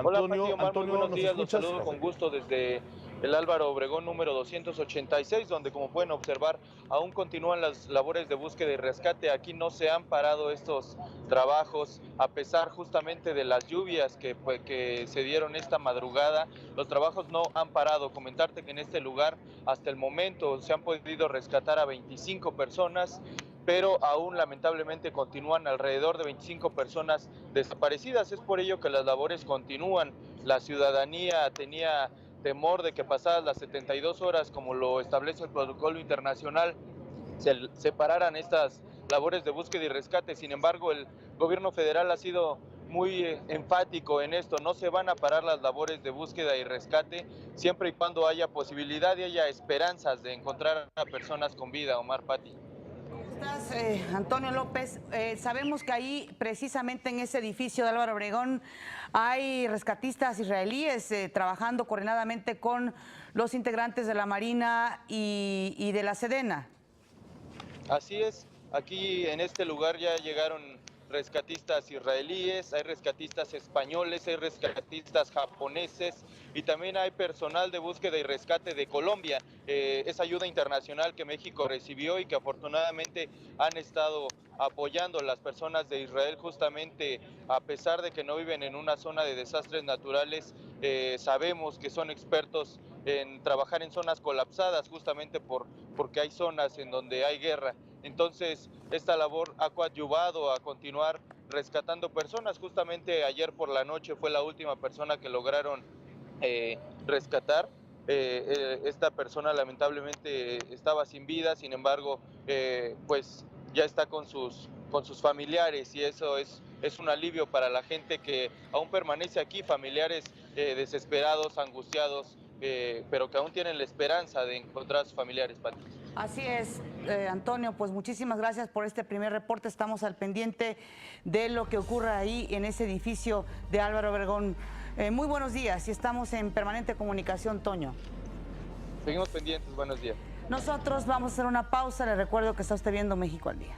Hola, Pati, Omar, muy buenos días, los saludo con gusto desde el Álvaro Obregón número 286, donde como pueden observar aún continúan las labores de búsqueda y rescate. Aquí no se han parado estos trabajos a pesar justamente de las lluvias que se dieron esta madrugada. Los trabajos no han parado. Comentarte que en este lugar hasta el momento se han podido rescatar a 25 personas, pero aún lamentablemente continúan alrededor de 25 personas desaparecidas. Es por ello que las labores continúan. La ciudadanía tenía temor de que pasadas las 72 horas, como lo establece el protocolo internacional, se pararan estas labores de búsqueda y rescate. Sin embargo, el gobierno federal ha sido muy enfático en esto. No se van a parar las labores de búsqueda y rescate siempre y cuando haya posibilidad y haya esperanzas de encontrar a personas con vida. Omar, Pati. Estás, Antonio López, sabemos que ahí precisamente en ese edificio de Álvaro Obregón hay rescatistas israelíes trabajando coordinadamente con los integrantes de la Marina y de la Sedena. Así es, aquí en este lugar ya llegaron rescatistas israelíes, hay rescatistas españoles, hay rescatistas japoneses y también hay personal de búsqueda y rescate de Colombia. Esa ayuda internacional que México recibió y que afortunadamente han estado apoyando a las personas de Israel, justamente a pesar de que no viven en una zona de desastres naturales, sabemos que son expertos en trabajar en zonas colapsadas, justamente porque hay zonas en donde hay guerra. Entonces, esta labor ha coadyuvado a continuar rescatando personas. Justamente ayer por la noche fue la última persona que lograron rescatar. Esta persona lamentablemente estaba sin vida, sin embargo, pues ya está con sus familiares, y eso es un alivio para la gente que aún permanece aquí, familiares desesperados, angustiados, pero que aún tienen la esperanza de encontrar a sus familiares, Pati. Así es, Antonio, pues muchísimas gracias por este primer reporte. Estamos al pendiente de lo que ocurra ahí en ese edificio de Álvaro Obregón. Muy buenos días y estamos en permanente comunicación, Toño. Seguimos pendientes, buenos días. Nosotros vamos a hacer una pausa. Le recuerdo que está usted viendo México al Día.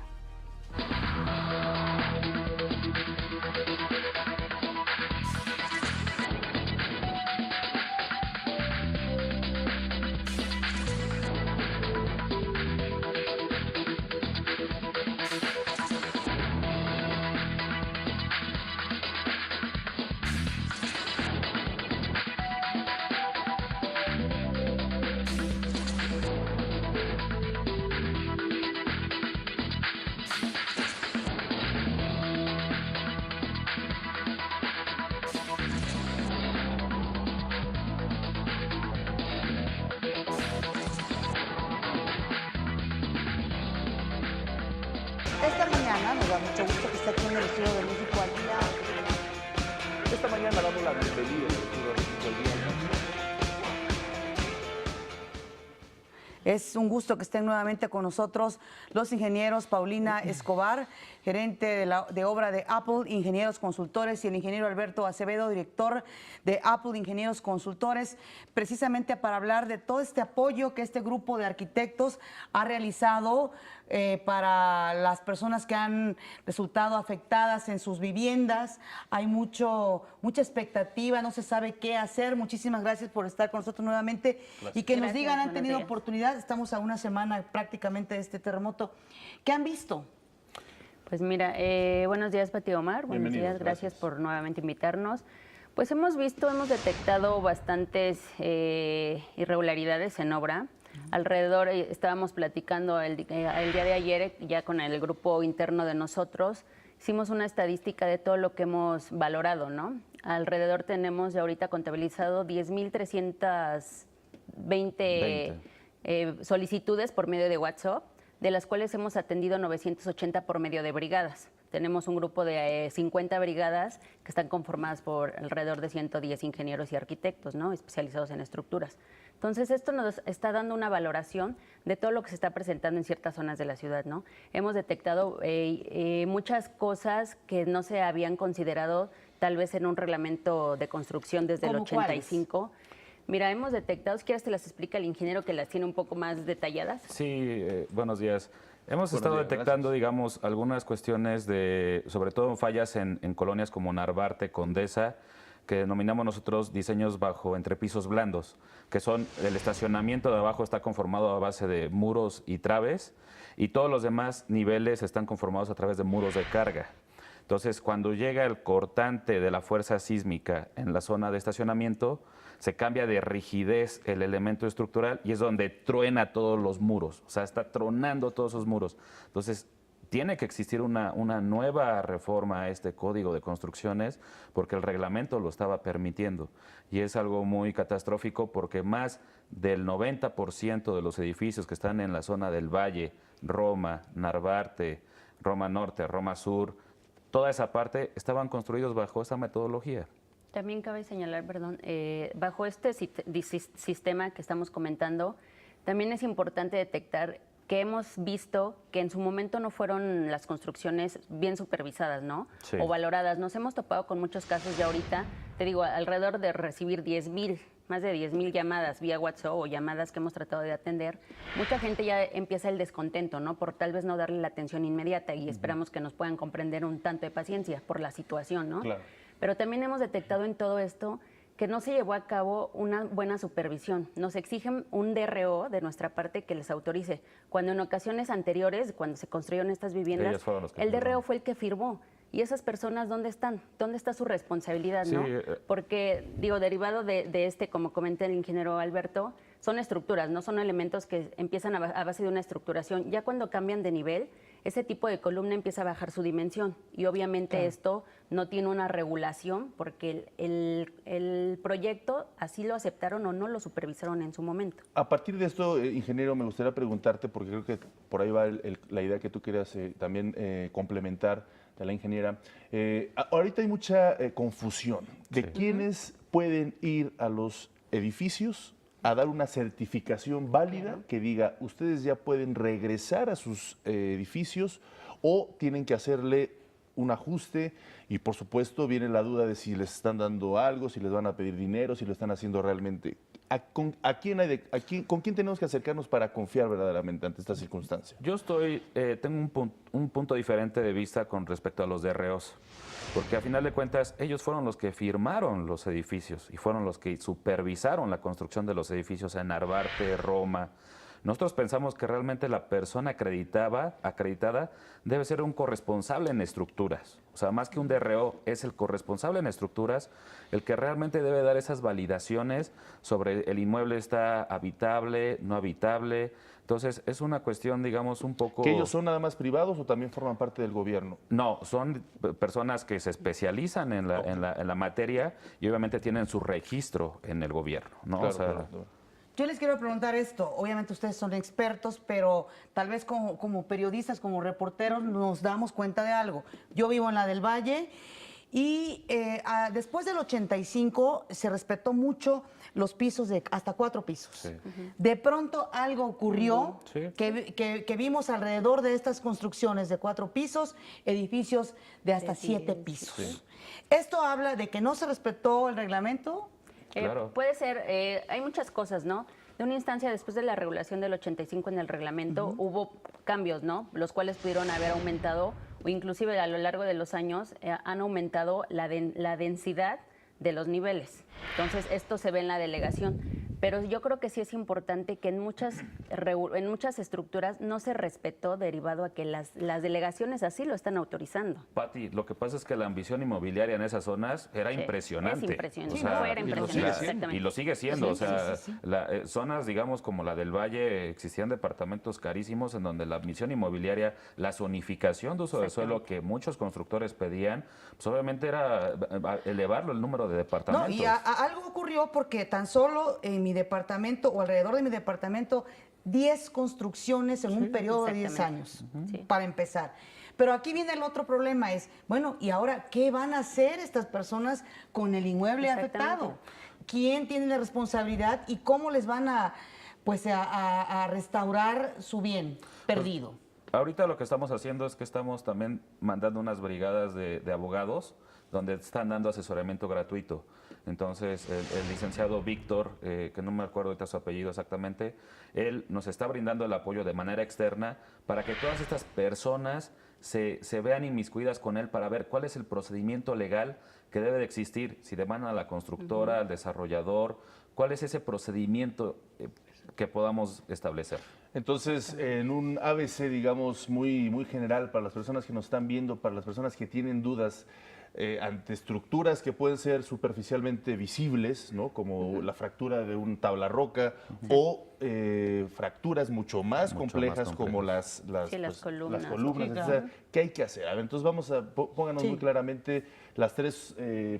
Esta mañana nos da mucho gusto que esté aquí en el estudio de México al Día. Esta mañana damos la bienvenida al estudio de México al Día. Es un gusto que estén nuevamente con nosotros los ingenieros Paulina Escobar, gerente de obra de Apple Ingenieros Consultores, y el ingeniero Alberto Acevedo, director de Apple Ingenieros Consultores, precisamente para hablar de todo este apoyo que este grupo de arquitectos ha realizado para las personas que han resultado afectadas en sus viviendas. Hay mucha expectativa, no se sabe qué hacer. Muchísimas gracias por estar con nosotros nuevamente. Gracias. Y que nos digan, han tenido oportunidad, estamos a una semana prácticamente de este terremoto, ¿qué han visto? Pues mira, buenos días, Pati Omar. Buenos días, gracias por nuevamente invitarnos. Pues hemos detectado bastantes irregularidades en obra. Alrededor, estábamos platicando el día de ayer ya con el grupo interno de nosotros, hicimos una estadística de todo lo que hemos valorado, ¿no? Alrededor tenemos ya ahorita contabilizado 10,320 solicitudes por medio de WhatsApp, de las cuales hemos atendido 980 por medio de brigadas. Tenemos un grupo de 50 brigadas que están conformadas por alrededor de 110 ingenieros y arquitectos, ¿no? Especializados en estructuras. Entonces, esto nos está dando una valoración de todo lo que se está presentando en ciertas zonas de la ciudad, ¿no? Hemos detectado muchas cosas que no se habían considerado tal vez en un reglamento de construcción desde el 85. ¿Cuáles? Mira, hemos detectado, si quieres te las explica el ingeniero que las tiene un poco más detalladas. Sí, buenos días. Hemos estado detectando, digamos, algunas cuestiones de, sobre todo fallas en colonias como Narvarte, Condesa, que denominamos nosotros diseños bajo entrepisos blandos, que son el estacionamiento de abajo está conformado a base de muros y traves, y todos los demás niveles están conformados a través de muros de carga. Entonces, cuando llega el cortante de la fuerza sísmica en la zona de estacionamiento, se cambia de rigidez el elemento estructural y es donde truena todos los muros, o sea, está tronando todos esos muros. Entonces, tiene que existir una nueva reforma a este código de construcciones porque el reglamento lo estaba permitiendo. Y es algo muy catastrófico porque más del 90% de los edificios que están en la zona del Valle, Roma, Narvarte, Roma Norte, Roma Sur, toda esa parte estaban construidos bajo esa metodología. También cabe señalar, perdón, bajo este sistema que estamos comentando, también es importante detectar que hemos visto que en su momento no fueron las construcciones bien supervisadas, ¿no? Sí. O valoradas. Nos hemos topado con muchos casos ya ahorita, te digo, alrededor de recibir 10,000 más de 10,000 llamadas vía WhatsApp o llamadas que hemos tratado de atender, mucha gente ya empieza el descontento, ¿no? Por tal vez no darle la atención inmediata y esperamos que nos puedan comprender un tanto de paciencia por la situación, ¿no? Claro. Pero también hemos detectado en todo esto que no se llevó a cabo una buena supervisión. Nos exigen un DRO de nuestra parte que les autorice, cuando en ocasiones anteriores, cuando se construyeron estas viviendas, el DRO fue el que firmó. ¿Y esas personas dónde están? ¿Dónde está su responsabilidad, no? Porque, digo, derivado de este, como comenta el ingeniero Alberto, son estructuras, no son elementos que empiezan a base de una estructuración. Ya cuando cambian de nivel, ese tipo de columna empieza a bajar su dimensión. Y obviamente esto no tiene una regulación porque el proyecto así lo aceptaron o no lo supervisaron en su momento. A partir de esto, ingeniero, me gustaría preguntarte, porque creo que por ahí va la idea que tú querías también complementar de la ingeniera. Ahorita hay mucha confusión de quiénes pueden ir a los edificios a dar una certificación válida que diga, ustedes ya pueden regresar a sus edificios o tienen que hacerle un ajuste y por supuesto viene la duda de si les están dando algo, si les van a pedir dinero, si lo están haciendo realmente. ¿Con quién tenemos que acercarnos para confiar verdaderamente ante esta circunstancia? Yo tengo un punto diferente de vista con respecto a los DROs, porque a final de cuentas ellos fueron los que firmaron los edificios y fueron los que supervisaron la construcción de los edificios en Narvarte, Roma. Nosotros pensamos que realmente la persona acreditada debe ser un corresponsable en estructuras. O sea, más que un DRO, es el corresponsable en estructuras el que realmente debe dar esas validaciones sobre el inmueble está habitable, no habitable. Entonces, es una cuestión, digamos, un poco... ¿Que ellos son nada más privados o también forman parte del gobierno? No, son personas que se especializan en la materia y obviamente tienen su registro en el gobierno, ¿no? Claro, o sea, claro. Yo les quiero preguntar esto, obviamente ustedes son expertos, pero tal vez como periodistas, como reporteros, nos damos cuenta de algo. Yo vivo en la del Valle y después del 85 se respetó mucho los pisos de hasta 4 pisos. Sí. De pronto algo ocurrió que vimos alrededor de estas construcciones de 4 pisos, edificios de hasta 7 pisos. Sí. ¿Esto habla de que no se respetó el reglamento? Claro. Puede ser, hay muchas cosas, ¿no? De una instancia después de la regulación del 85 en el reglamento hubo cambios, ¿no? Los cuales pudieron haber aumentado o inclusive a lo largo de los años han aumentado la densidad de los niveles. Entonces, esto se ve en la delegación. Pero yo creo que sí es importante que en muchas estructuras no se respetó derivado a que las delegaciones así lo están autorizando. Pati, lo que pasa es que la ambición inmobiliaria en esas zonas era impresionante. Es impresionante. O sea, era impresionante. Y lo sigue siendo. O sea, zonas, digamos, como la del Valle, existían departamentos carísimos en donde la ambición inmobiliaria, la zonificación de uso de suelo que muchos constructores pedían, pues obviamente era elevarlo el número de departamentos. No, y algo ocurrió porque tan solo en mi departamento o alrededor de mi departamento 10 construcciones en un periodo de 10 años, para empezar. Pero aquí viene el otro problema, es, bueno, ¿y ahora qué van a hacer estas personas con el inmueble afectado? ¿Quién tiene la responsabilidad y cómo les van a restaurar su bien perdido? Pues, ahorita lo que estamos haciendo es que estamos también mandando unas brigadas de abogados donde están dando asesoramiento gratuito. Entonces, el licenciado Víctor, que no me acuerdo ahorita su apellido exactamente, él nos está brindando el apoyo de manera externa para que todas estas personas se vean inmiscuidas con él para ver cuál es el procedimiento legal que debe de existir, si demandan a la constructora, al desarrollador, cuál es ese procedimiento que podamos establecer. Entonces, en un ABC, digamos, muy general para las personas que nos están viendo, para las personas que tienen dudas, ante estructuras que pueden ser superficialmente visibles, ¿no? Como la fractura de un tabla roca o fracturas mucho más complejas como las columnas. Claro. ¿Qué hay que hacer? A ver, entonces pónganos muy claramente las 3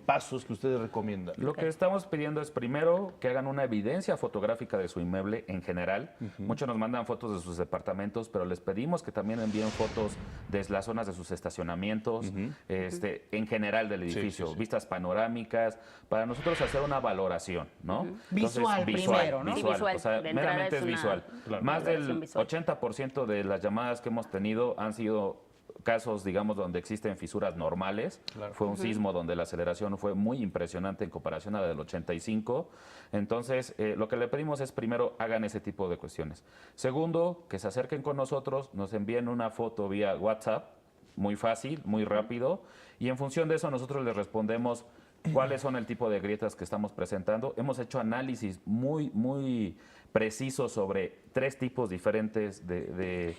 pasos que ustedes recomiendan. Lo que estamos pidiendo es primero que hagan una evidencia fotográfica de su inmueble en general. Muchos nos mandan fotos de sus departamentos, pero les pedimos que también envíen fotos de las zonas de sus estacionamientos, en general del edificio, vistas panorámicas, para nosotros hacer una valoración, ¿no? Visual primero, ¿no? Visual. O sea, meramente es visual. Claro. Más del 80% de las llamadas que hemos tenido han sido casos, digamos, donde existen fisuras normales. Claro. Fue un sismo donde la aceleración fue muy impresionante en comparación a la del 85. Entonces, lo que le pedimos es, primero, hagan ese tipo de cuestiones. Segundo, que se acerquen con nosotros, nos envíen una foto vía WhatsApp, muy fácil, muy rápido, y en función de eso nosotros les respondemos cuáles son el tipo de grietas que estamos presentando. Hemos hecho análisis muy precisos sobre 3 tipos diferentes de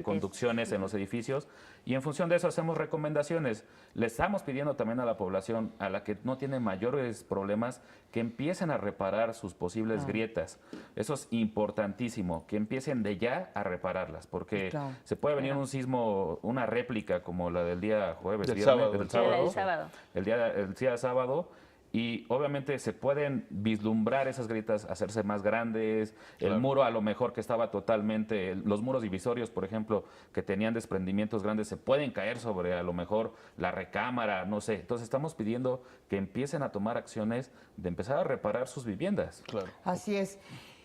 conducciones en los edificios, y en función de eso hacemos recomendaciones. Le estamos pidiendo también a la población, a la que no tiene mayores problemas, que empiecen a reparar sus posibles grietas. Eso es importantísimo, que empiecen de ya a repararlas, porque se puede venir un sismo, una réplica como la del día jueves, Del viernes, sábado. el día sábado, y obviamente se pueden vislumbrar esas grietas, hacerse más grandes, el muro a lo mejor que estaba totalmente, los muros divisorios, por ejemplo, que tenían desprendimientos grandes, se pueden caer sobre a lo mejor la recámara, no sé. Entonces estamos pidiendo que empiecen a tomar acciones de empezar a reparar sus viviendas. Claro. Así es.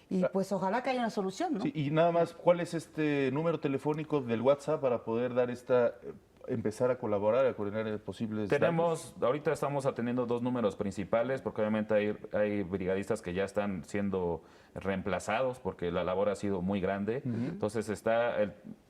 Y pues ojalá que haya una solución, ¿no? Sí, y nada más, ¿cuál es este número telefónico del WhatsApp para poder dar empezar a colaborar, a coordinar posibles Ahorita estamos atendiendo 2 números principales, porque obviamente hay brigadistas que ya están siendo reemplazados porque la labor ha sido muy grande. Entonces está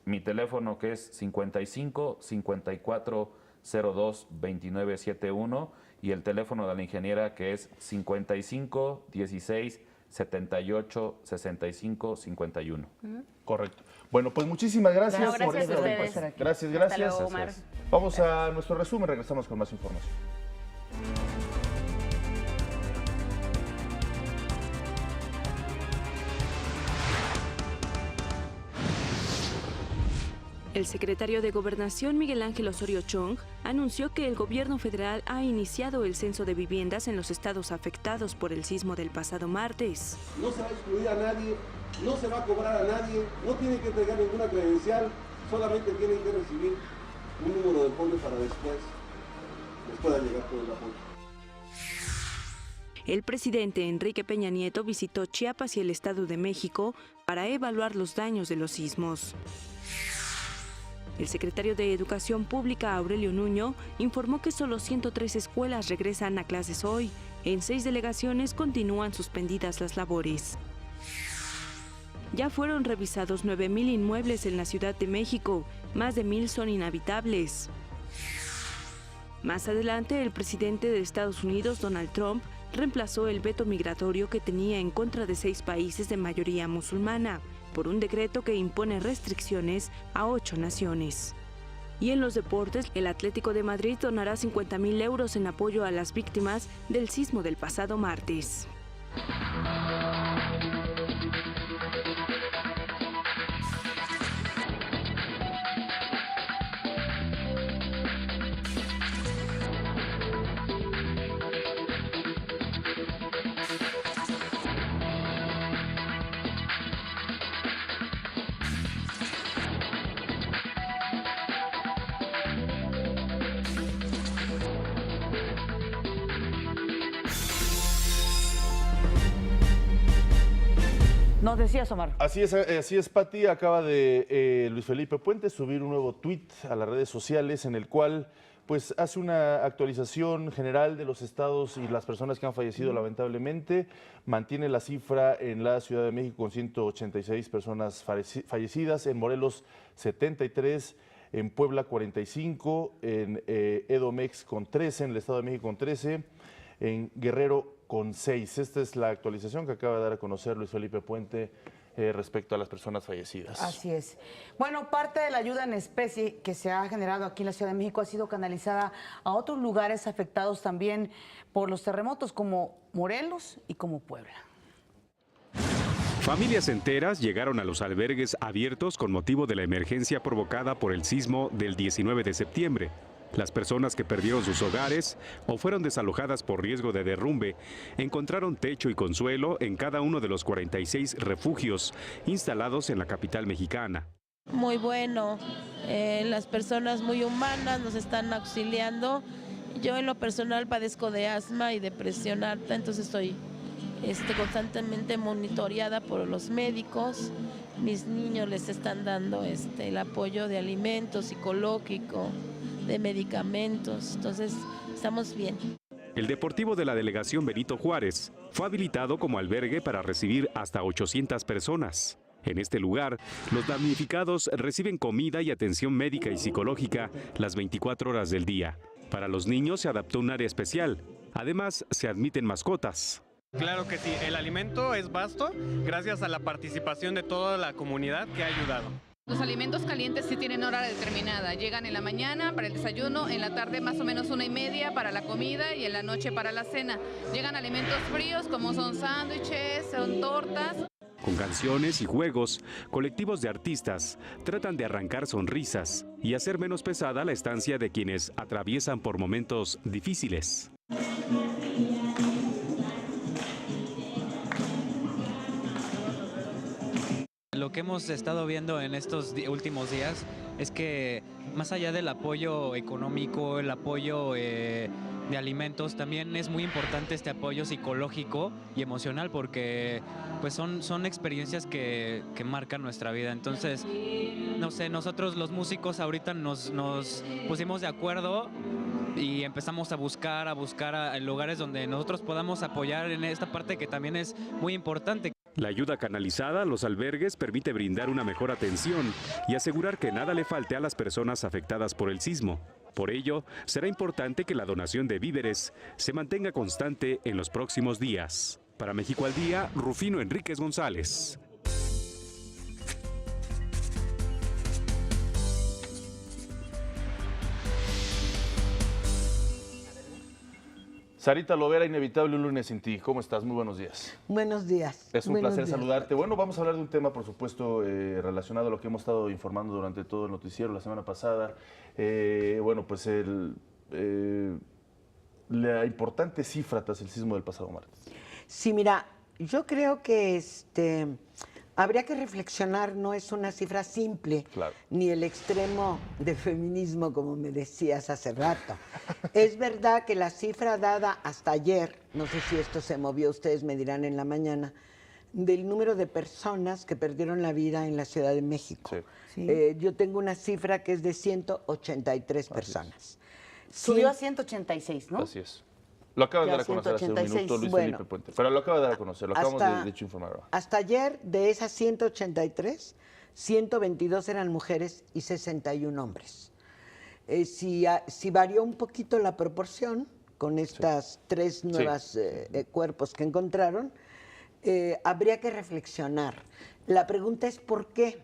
mi teléfono, que es 55 54 02 29 71, y el teléfono de la ingeniera, que es 55 16 78 65 51. Correcto. Bueno, pues muchísimas gracias. Gracias por a esta ustedes. participación. Gracias. Hasta luego, Omar. Vamos a nuestro resumen, regresamos con más información. El secretario de Gobernación, Miguel Ángel Osorio Chong, anunció que el gobierno federal ha iniciado el censo de viviendas en los estados afectados por el sismo del pasado martes. No se va a excluir a nadie, no se va a cobrar a nadie, no tienen que entregar ninguna credencial, solamente tienen que recibir un número de folio para después les pueda llegar todo el apoyo. El presidente Enrique Peña Nieto visitó Chiapas y el Estado de México para evaluar los daños de los sismos. El secretario de Educación Pública, Aurelio Nuño, informó que solo 103 escuelas regresan a clases hoy. En 6 delegaciones continúan suspendidas las labores. Ya fueron revisados 9,000 inmuebles en la Ciudad de México. Más de 1,000 son inhabitables. Más adelante, el presidente de Estados Unidos, Donald Trump, reemplazó el veto migratorio que tenía en contra de 6 países de mayoría musulmana por un decreto que impone restricciones a 8 naciones. Y en los deportes, el Atlético de Madrid donará 50,000 euros en apoyo a las víctimas del sismo del pasado martes. Nos decías, Omar. Así es, Pati. Acaba de Luis Felipe Puente subir un nuevo tuit a las redes sociales en el cual pues hace una actualización general de los estados y las personas que han fallecido lamentablemente. Mantiene la cifra en la Ciudad de México con 186 personas fallecidas, en Morelos 73, en Puebla 45, en Edomex con 13, en el Estado de México con 13, en Guerrero con 6. Esta es la actualización que acaba de dar a conocer Luis Felipe Puente respecto a las personas fallecidas. Así es. Bueno, parte de la ayuda en especie que se ha generado aquí en la Ciudad de México ha sido canalizada a otros lugares afectados también por los terremotos, como Morelos y como Puebla. Familias enteras llegaron a los albergues abiertos con motivo de la emergencia provocada por el sismo del 19 de septiembre. Las personas que perdieron sus hogares o fueron desalojadas por riesgo de derrumbe encontraron techo y consuelo en cada uno de los 46 refugios instalados en la capital mexicana. Muy bueno, las personas muy humanas nos están auxiliando. Yo en lo personal padezco de asma y de presión alta, entonces estoy constantemente monitoreada por los médicos. mis niños les están dando el apoyo de alimentos, psicológico, de medicamentos, entonces estamos bien. El Deportivo de la Delegación Benito Juárez fue habilitado como albergue para recibir hasta 800 personas. En este lugar, los damnificados reciben comida y atención médica y psicológica las 24 horas del día. Para los niños se adaptó un área especial. Además, se admiten mascotas. Claro que sí, el alimento es vasto gracias a la participación de toda la comunidad que ha ayudado. Los alimentos calientes sí tienen hora determinada. Llegan en la mañana para el desayuno, en la tarde más o menos 1:30 para la comida y en la noche para la cena. Llegan alimentos fríos como son sándwiches, son tortas. Con canciones y juegos, colectivos de artistas tratan de arrancar sonrisas y hacer menos pesada la estancia de quienes atraviesan por momentos difíciles. Lo que hemos estado viendo en estos últimos días es que más allá del apoyo económico, el apoyo de alimentos, también es muy importante este apoyo psicológico y emocional porque pues son experiencias que marcan nuestra vida. Entonces, no sé, nosotros los músicos ahorita nos pusimos de acuerdo y empezamos a buscar lugares donde nosotros podamos apoyar en esta parte que también es muy importante. La ayuda canalizada a los albergues permite brindar una mejor atención y asegurar que nada le falte a las personas afectadas por el sismo. Por ello, será importante que la donación de víveres se mantenga constante en los próximos días. Para México al Día, Rufino Enríquez González. Sarita Lovera, inevitable un lunes sin ti. ¿Cómo estás? Muy buenos días. Buenos días. Es un placer días. saludarte. Bueno, vamos a hablar de un tema, por supuesto, relacionado a lo que hemos estado informando durante todo el noticiero la semana pasada. Bueno, pues la importante cifra tras el sismo del pasado martes. Sí, mira, yo creo que habría que reflexionar, no es una cifra simple, claro, ni el extremo de feminismo, como me decías hace rato. Es verdad que la cifra dada hasta ayer, no sé si esto se movió, ustedes me dirán en la mañana, del número de personas que perdieron la vida en la Ciudad de México. Sí. Yo tengo una cifra que es de 183 personas. Subió a 186, ¿no? Así es. Lo acaba de Ya, dar a conocer hace un 186. minuto Luis Bueno, Felipe Puente, pero lo acaba de dar a conocer, lo acabamos de hecho informar ahora. Hasta ayer, de esas 183, 122 eran mujeres y 61 hombres. Si varió un poquito la proporción con estas tres nuevas cuerpos que encontraron, habría que reflexionar. La pregunta es ¿por qué?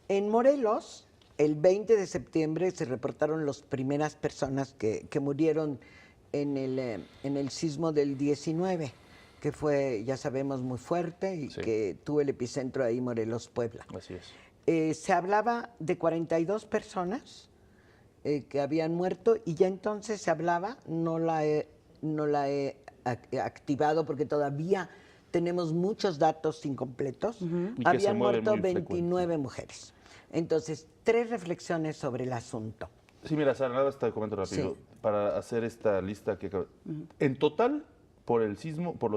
En Morelos, el 20 de septiembre se reportaron las primeras personas que murieron en el sismo del 19, que fue, ya sabemos, muy fuerte y que tuvo el epicentro ahí, Morelos, Puebla. Así es. Se hablaba de 42 personas que habían muerto y ya entonces se hablaba, no la he activado porque todavía tenemos muchos datos incompletos, habían muerto 29 mujeres. Entonces, 3 reflexiones sobre el asunto. Sí, mira, Sara, nada más te comento rápido, para hacer esta lista que en total, por los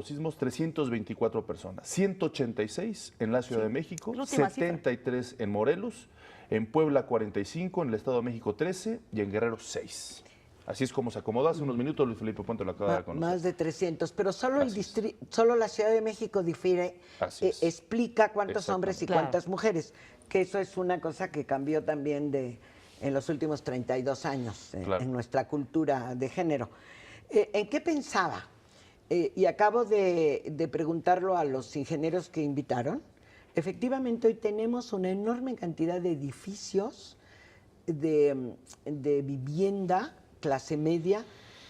sismos, 324 personas, 186 en la Ciudad de México, 73 en Morelos, en Puebla 45, en el Estado de México 13 y en Guerrero 6. Así es como se acomodó hace unos minutos, Luis Felipe Puente lo acaba de dar a conocer. Más de 300, pero solo la Ciudad de México difiere, explica cuántos hombres y cuántas mujeres, que eso es una cosa que cambió también en los últimos 32 años en nuestra cultura de género. ¿En qué pensaba? Y acabo de preguntarlo a los ingenieros que invitaron. Efectivamente, hoy tenemos una enorme cantidad de edificios de vivienda, clase media,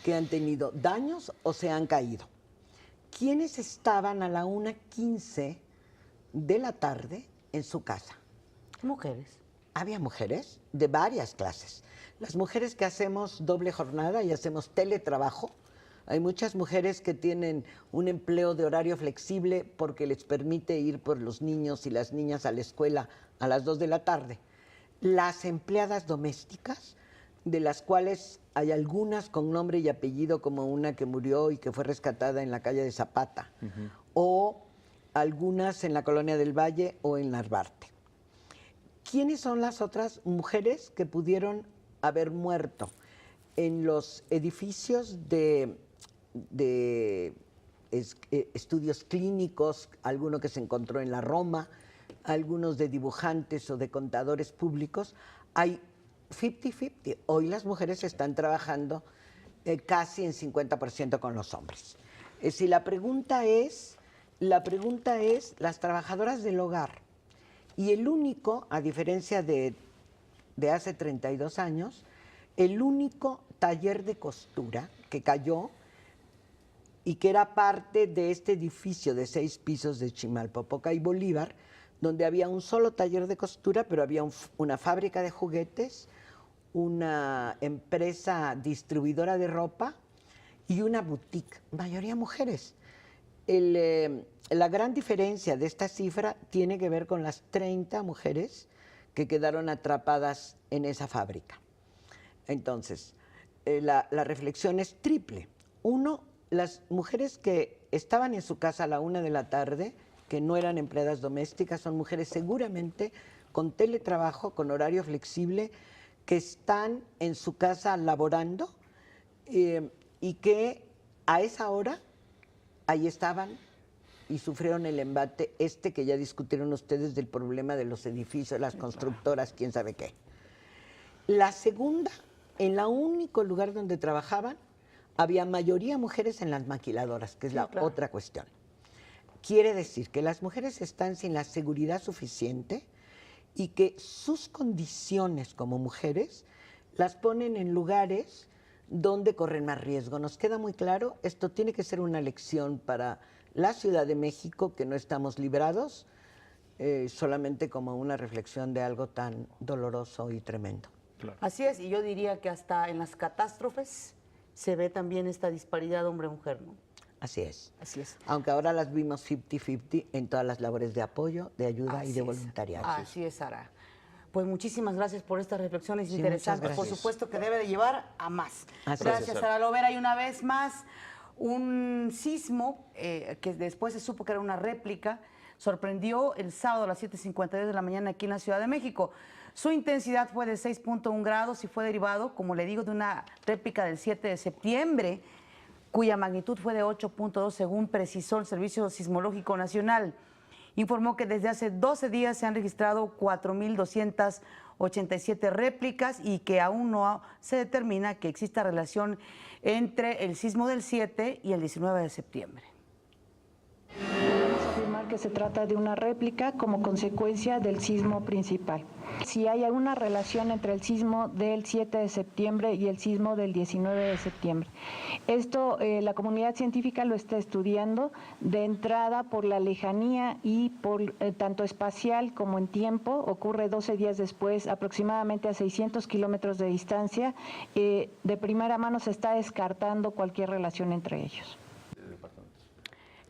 que han tenido daños o se han caído. ¿Quiénes estaban a la 1:15 de la tarde en su casa? Mujeres. Había mujeres de varias clases. Las mujeres que hacemos doble jornada y hacemos teletrabajo, hay muchas mujeres que tienen un empleo de horario flexible porque les permite ir por los niños y las niñas a la escuela a las 2 de la tarde. Las empleadas domésticas, de las cuales hay algunas con nombre y apellido, como una que murió y que fue rescatada en la calle de Zapata, o algunas en la Colonia del Valle o en Narvarte. ¿quiénes son las otras mujeres que pudieron haber muerto en los edificios de estudios clínicos, alguno que se encontró en la Roma, algunos de dibujantes o de contadores públicos? Hay 50-50. Hoy las mujeres están trabajando casi en 50% con los hombres. Si la pregunta es las trabajadoras del hogar. Y el único, a diferencia de hace 32 años, el único taller de costura que cayó y que era parte de este edificio de 6 pisos de Chimalpopoca y Bolívar, donde había un solo taller de costura, pero había una fábrica de juguetes, una empresa distribuidora de ropa y una boutique, mayoría mujeres. La gran diferencia de esta cifra tiene que ver con las 30 mujeres que quedaron atrapadas en esa fábrica. Entonces, la reflexión es triple. Uno, las mujeres que estaban en su casa a la 1 de la tarde, que no eran empleadas domésticas, son mujeres seguramente con teletrabajo, con horario flexible, que están en su casa laborando y que a esa hora ahí estaban y sufrieron el embate que ya discutieron ustedes del problema de los edificios, las constructoras, quién sabe qué. La segunda, en el único lugar donde trabajaban, había mayoría mujeres en las maquiladoras, que es la otra cuestión. Quiere decir que las mujeres están sin la seguridad suficiente y que sus condiciones como mujeres las ponen en lugares donde corren más riesgo. Nos queda muy claro, esto tiene que ser una lección para la Ciudad de México, que no estamos librados, solamente como una reflexión de algo tan doloroso y tremendo. Claro. Así es, y yo diría que hasta en las catástrofes se ve también esta disparidad hombre-mujer, ¿no? Así es. Así es. Aunque ahora las vimos 50-50 en todas las labores de apoyo, de ayuda y de voluntariado. Así es, Sara. Pues muchísimas gracias por estas reflexiones interesantes. Por supuesto que debe de llevar a más. Gracias, Sara Lovera. Y una vez más, un sismo que después se supo que era una réplica, sorprendió el sábado a las 7:52 de la mañana aquí en la Ciudad de México. Su intensidad fue de 6.1 grados y fue derivado, como le digo, de una réplica del 7 de septiembre, cuya magnitud fue de 8.2, según precisó el Servicio Sismológico Nacional. Informó que desde hace 12 días se han registrado 4.287 réplicas y que aún no se determina que exista relación entre el sismo del 7 y el 19 de septiembre. Podemos afirmar que se trata de una réplica como consecuencia del sismo principal. Si hay alguna relación entre el sismo del 7 de septiembre y el sismo del 19 de septiembre. Esto la comunidad científica lo está estudiando de entrada por la lejanía y por tanto espacial como en tiempo. Ocurre 12 días después, aproximadamente a 600 kilómetros de distancia. De primera mano se está descartando cualquier relación entre ellos.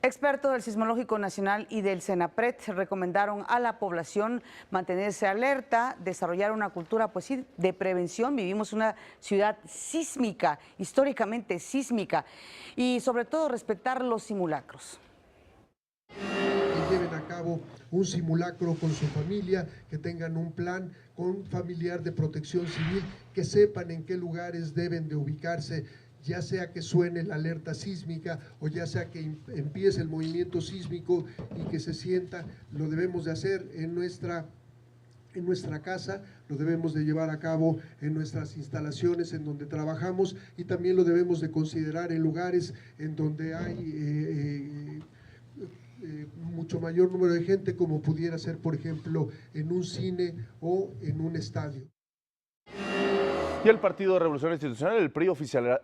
Expertos del Sismológico Nacional y del CENAPRED recomendaron a la población mantenerse alerta, desarrollar una cultura pues sí, de prevención. Vivimos una ciudad sísmica, históricamente sísmica, y sobre todo respetar los simulacros. Que lleven a cabo un simulacro con su familia, que tengan un plan con un familiar de protección civil, que sepan en qué lugares deben de ubicarse, ya sea que suene la alerta sísmica o ya sea que empiece el movimiento sísmico y que se sienta. Lo debemos de hacer en nuestra casa, lo debemos de llevar a cabo en nuestras instalaciones en donde trabajamos, y también lo debemos de considerar en lugares en donde hay mucho mayor número de gente, como pudiera ser, por ejemplo, en un cine o en un estadio. Y el Partido Revolución Institucional, el PRI,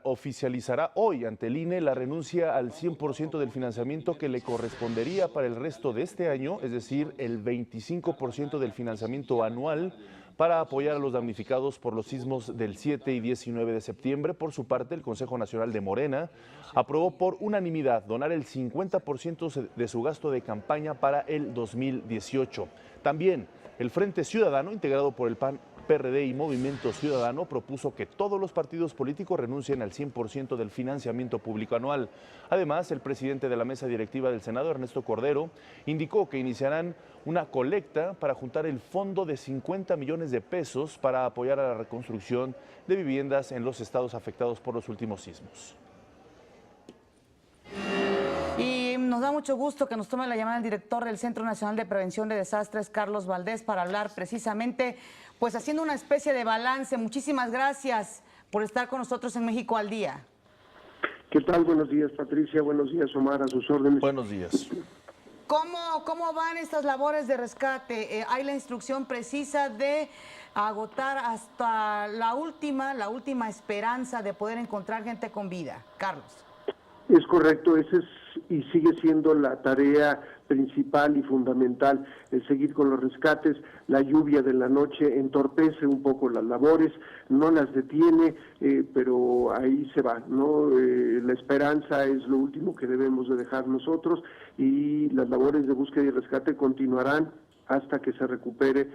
oficializará hoy ante el INE la renuncia al 100% del financiamiento que le correspondería para el resto de este año, es decir, el 25% del financiamiento anual para apoyar a los damnificados por los sismos del 7 y 19 de septiembre. Por su parte, el Consejo Nacional de Morena aprobó por unanimidad donar el 50% de su gasto de campaña para el 2018. También el Frente Ciudadano, integrado por el PAN, PRD y Movimiento Ciudadano propuso que todos los partidos políticos renuncien al 100% del financiamiento público anual. Además, el presidente de la mesa directiva del Senado, Ernesto Cordero, indicó que iniciarán una colecta para juntar el fondo de 50 millones de pesos para apoyar a la reconstrucción de viviendas en los estados afectados por los últimos sismos. Y nos da mucho gusto que nos tome la llamada el director del Centro Nacional de Prevención de Desastres, Carlos Valdés, para hablar precisamente, pues haciendo una especie de balance. Muchísimas gracias por estar con nosotros en México al Día. ¿Qué tal? Buenos días, Patricia. Buenos días, Omar, a sus órdenes. Buenos días. ¿Cómo van estas labores de rescate? ¿Hay la instrucción precisa de agotar hasta la última esperanza de poder encontrar gente con vida? Carlos. Es correcto, esa es y sigue siendo la tarea principal y fundamental, el seguir con los rescates. La lluvia de la noche entorpece un poco las labores, no las detiene, pero ahí se va, ¿no? La esperanza es lo último que debemos de dejar nosotros y las labores de búsqueda y rescate continuarán hasta que se recupere,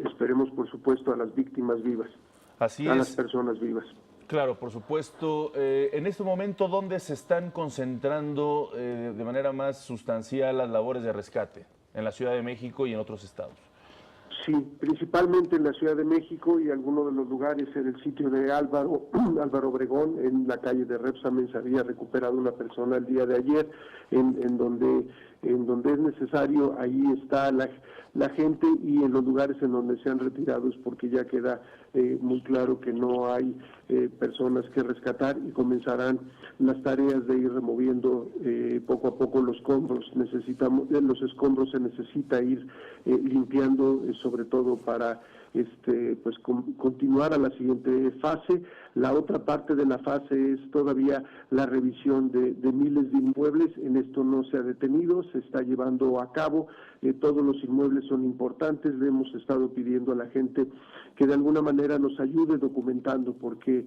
esperemos por supuesto, a las víctimas vivas, Así a es. las personas vivas. Claro, por supuesto. En este momento, ¿dónde se están concentrando de manera más sustancial las labores de rescate? ¿En la Ciudad de México y en otros estados? Sí, principalmente en la Ciudad de México y algunos de los lugares en el sitio de Álvaro Obregón, en la calle de Repsamen se había recuperado una persona el día de ayer, en donde es necesario, ahí está la gente, y en los lugares en donde se han retirado es porque ya queda muy claro que no hay personas que rescatar y comenzarán las tareas de ir removiendo poco a poco los escombros. Los escombros se necesita ir limpiando, sobre todo para pues continuar a la siguiente fase. La otra parte de la fase es todavía la revisión de miles de inmuebles. En esto no se ha detenido, se está llevando a cabo. Todos los inmuebles son importantes. Le hemos estado pidiendo a la gente que de alguna manera nos ayude documentando, porque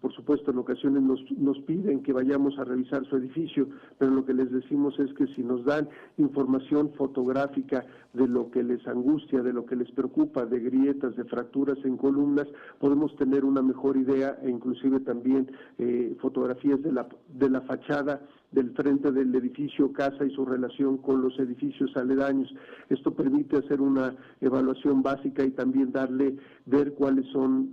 por supuesto en ocasiones nos piden que vayamos a revisar su edificio, pero lo que les decimos es que si nos dan información fotográfica de lo que les angustia, de lo que les preocupa, de grietas, de fracturas en columnas, podemos tener una mejor idea, e inclusive también fotografías de la fachada del frente del edificio casa y su relación con los edificios aledaños. Esto permite hacer una evaluación básica y también ver cuáles son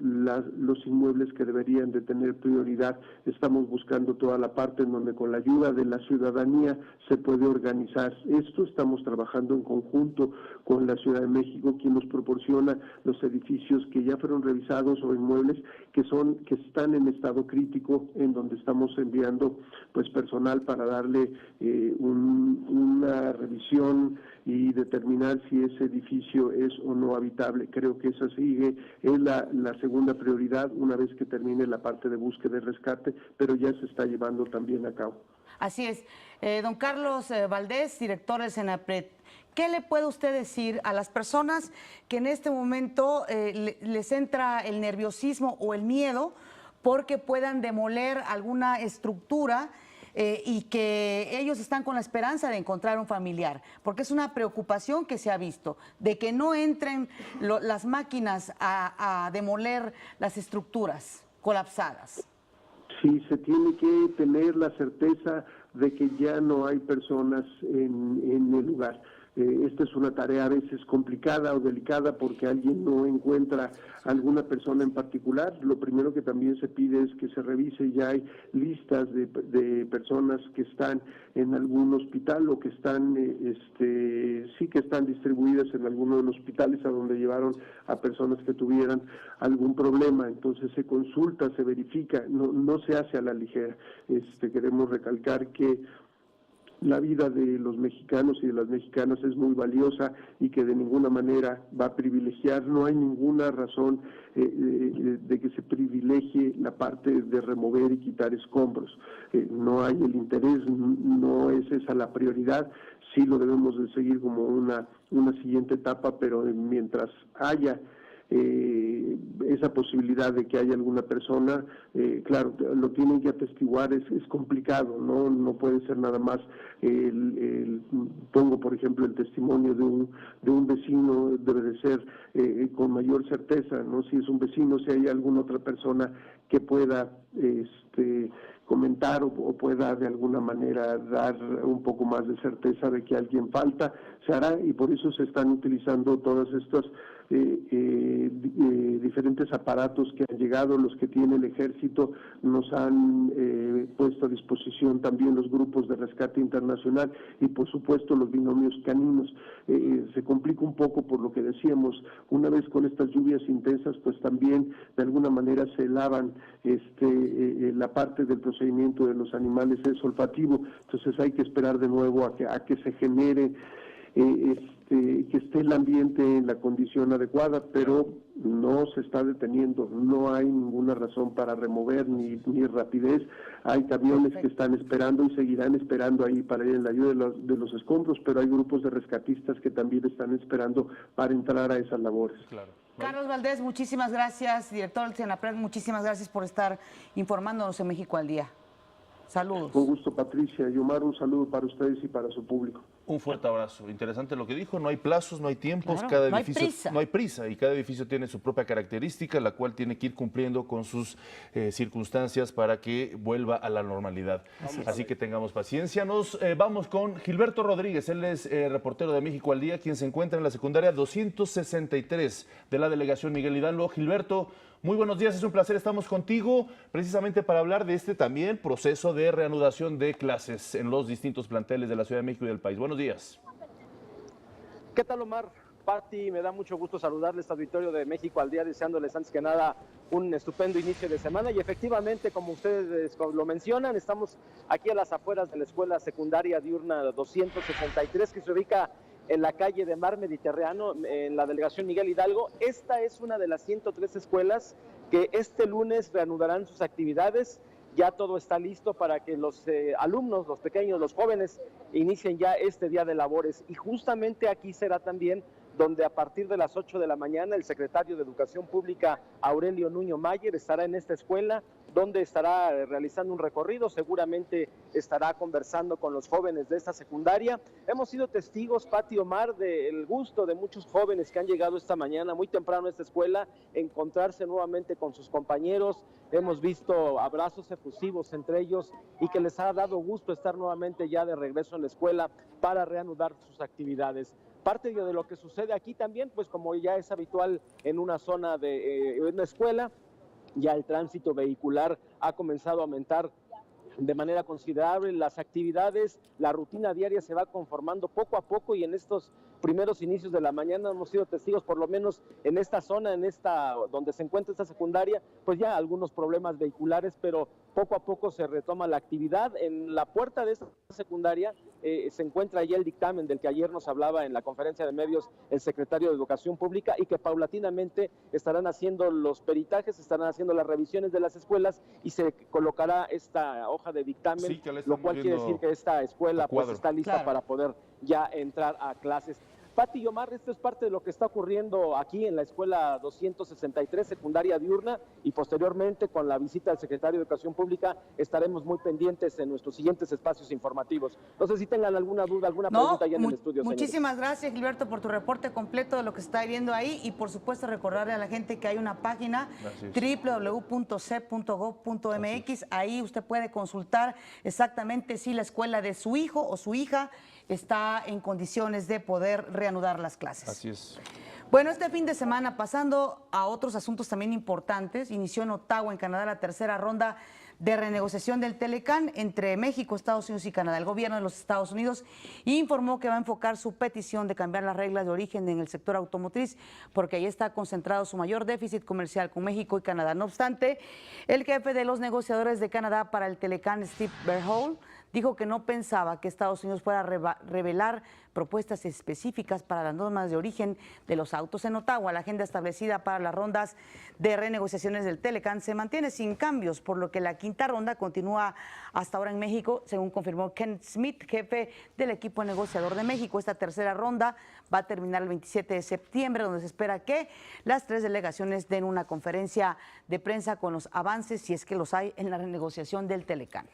los inmuebles que deberían de tener prioridad. Estamos buscando toda la parte en donde con la ayuda de la ciudadanía se puede organizar esto. Estamos trabajando en conjunto con la Ciudad de México, quien nos proporciona los edificios que ya fueron revisados o inmuebles que están en estado crítico, en donde estamos enviando pues personal para darle una revisión y determinar si ese edificio es o no habitable. Creo que esa es la segunda prioridad una vez que termine la parte de búsqueda y rescate, pero ya se está llevando también a cabo. Así es. Don Carlos Valdés, director del Senapred, ¿qué le puede usted decir a las personas que en este momento les entra el nerviosismo o el miedo porque puedan demoler alguna estructura y que ellos están con la esperanza de encontrar un familiar? Porque es una preocupación que se ha visto, de que no entren las máquinas a demoler las estructuras colapsadas. Sí, se tiene que tener la certeza de que ya no hay personas en el lugar. Esta es una tarea a veces complicada o delicada porque alguien no encuentra alguna persona en particular. Lo primero que también se pide es que se revise, ya hay listas de personas que están en algún hospital o que están, que están distribuidas en alguno de los hospitales a donde llevaron a personas que tuvieran algún problema. Entonces se consulta, se verifica, no se hace a la ligera. Queremos recalcar que la vida de los mexicanos y de las mexicanas es muy valiosa y que de ninguna manera va a privilegiar, no hay ninguna razón de que se privilegie la parte de remover y quitar escombros. No hay el interés, no es esa la prioridad, sí lo debemos de seguir como una siguiente etapa, pero mientras haya esa posibilidad de que haya alguna persona, claro, lo tienen que atestiguar, es complicado, no puede ser nada más. Pongo por ejemplo el testimonio de un vecino, debe de ser con mayor certeza, ¿no? Si es un vecino, si hay alguna otra persona que pueda comentar o pueda de alguna manera dar un poco más de certeza de que alguien falta, se hará, y por eso se están utilizando todos estos diferentes aparatos que han llegado, los que tiene el ejército, nos han puesto a disposición también los grupos de rescate internacional y por supuesto los binomios caninos. Se complica un poco por lo que decíamos, una vez con estas lluvias intensas, pues también de alguna manera se lavan la parte del procedimiento de los animales es olfativo, entonces hay que esperar de nuevo a que se genere que esté el ambiente en la condición adecuada, pero no se está deteniendo, no hay ninguna razón para remover ni rapidez. Hay camiones que están esperando y seguirán esperando ahí para ir en la ayuda de los escombros, pero hay grupos de rescatistas que también están esperando para entrar a esas labores. Claro. Carlos Valdés, muchísimas gracias, director del Senapred, muchísimas gracias por estar informándonos en México al Día. Saludos. Con gusto, Patricia y Omar, un saludo para ustedes y para su público. Un fuerte abrazo. Interesante lo que dijo, no hay plazos, no hay tiempos, Claro, cada no hay edificio prisa. no hay prisa y cada edificio tiene su propia característica, la cual tiene que ir cumpliendo con sus circunstancias para que vuelva a la normalidad. Así que tengamos paciencia. Nos vamos con Gilberto Rodríguez, él es reportero de México al Día, quien se encuentra en la secundaria 263 de la delegación Miguel Hidalgo. Gilberto, muy buenos días, es un placer, estamos contigo precisamente para hablar de este también proceso de reanudación de clases en los distintos planteles de la Ciudad de México y del país. Buenos días. ¿Qué tal, Omar? Pati, me da mucho gusto saludarles a este auditorio de México al Día, deseándoles antes que nada un estupendo inicio de semana y efectivamente, como ustedes lo mencionan, estamos aquí a las afueras de la Escuela Secundaria Diurna 263 que se ubica en la calle de Mar Mediterráneo, en la delegación Miguel Hidalgo. Esta es una de las 103 escuelas que este lunes reanudarán sus actividades. Ya todo está listo para que los alumnos, los pequeños, los jóvenes, inicien ya este día de labores. Y justamente aquí será también donde a partir de las 8 de la mañana el secretario de Educación Pública, Aurelio Nuño Mayer, estará en esta escuela, donde estará realizando un recorrido, seguramente estará conversando con los jóvenes de esta secundaria. Hemos sido testigos, Pati, Omar, del gusto de muchos jóvenes que han llegado esta mañana muy temprano a esta escuela, encontrarse nuevamente con sus compañeros. Hemos visto abrazos efusivos entre ellos y que les ha dado gusto estar nuevamente ya de regreso en la escuela para reanudar sus actividades. Parte de lo que sucede aquí también, pues como ya es habitual en una zona de una escuela, ya el tránsito vehicular ha comenzado a aumentar de manera considerable, las actividades, la rutina diaria se va conformando poco a poco y en estos primeros inicios de la mañana hemos sido testigos, por lo menos en esta zona, donde se encuentra esta secundaria, pues ya algunos problemas vehiculares, pero poco a poco se retoma la actividad. En la puerta de esta secundaria se encuentra ya el dictamen del que ayer nos hablaba en la conferencia de medios el secretario de Educación Pública y que paulatinamente estarán haciendo los peritajes, estarán haciendo las revisiones de las escuelas y se colocará esta hoja de dictamen, sí, lo cual quiere decir que esta escuela pues está lista para poder ya entrar a clases. Pati y Omar, esto es parte de lo que está ocurriendo aquí en la Escuela 263, secundaria diurna, y posteriormente con la visita del secretario de Educación Pública estaremos muy pendientes en nuestros siguientes espacios informativos. No sé si tengan alguna duda, alguna pregunta ya en el estudio. Muchísimas gracias, Gilberto, por tu reporte completo de lo que se está viendo ahí y por supuesto recordarle a la gente que hay una página www.cep.gov.mx. Ahí usted puede consultar exactamente si la escuela de su hijo o su hija está en condiciones de poder reanudar las clases. Así es. Bueno, este fin de semana, pasando a otros asuntos también importantes, inició en Ottawa, en Canadá, la tercera ronda de renegociación del Telecán entre México, Estados Unidos y Canadá. El gobierno de los Estados Unidos informó que va a enfocar su petición de cambiar las reglas de origen en el sector automotriz, porque ahí está concentrado su mayor déficit comercial con México y Canadá. No obstante, el jefe de los negociadores de Canadá para el Telecán, Steve Berhol, dijo que no pensaba que Estados Unidos fuera a revelar propuestas específicas para las normas de origen de los autos en Ottawa. La agenda establecida para las rondas de renegociaciones del Telecan se mantiene sin cambios, por lo que la quinta ronda continúa hasta ahora en México, según confirmó Ken Smith, jefe del equipo negociador de México. Esta tercera ronda va a terminar el 27 de septiembre, donde se espera que las 3 delegaciones den una conferencia de prensa con los avances, si es que los hay, en la renegociación del Telecan.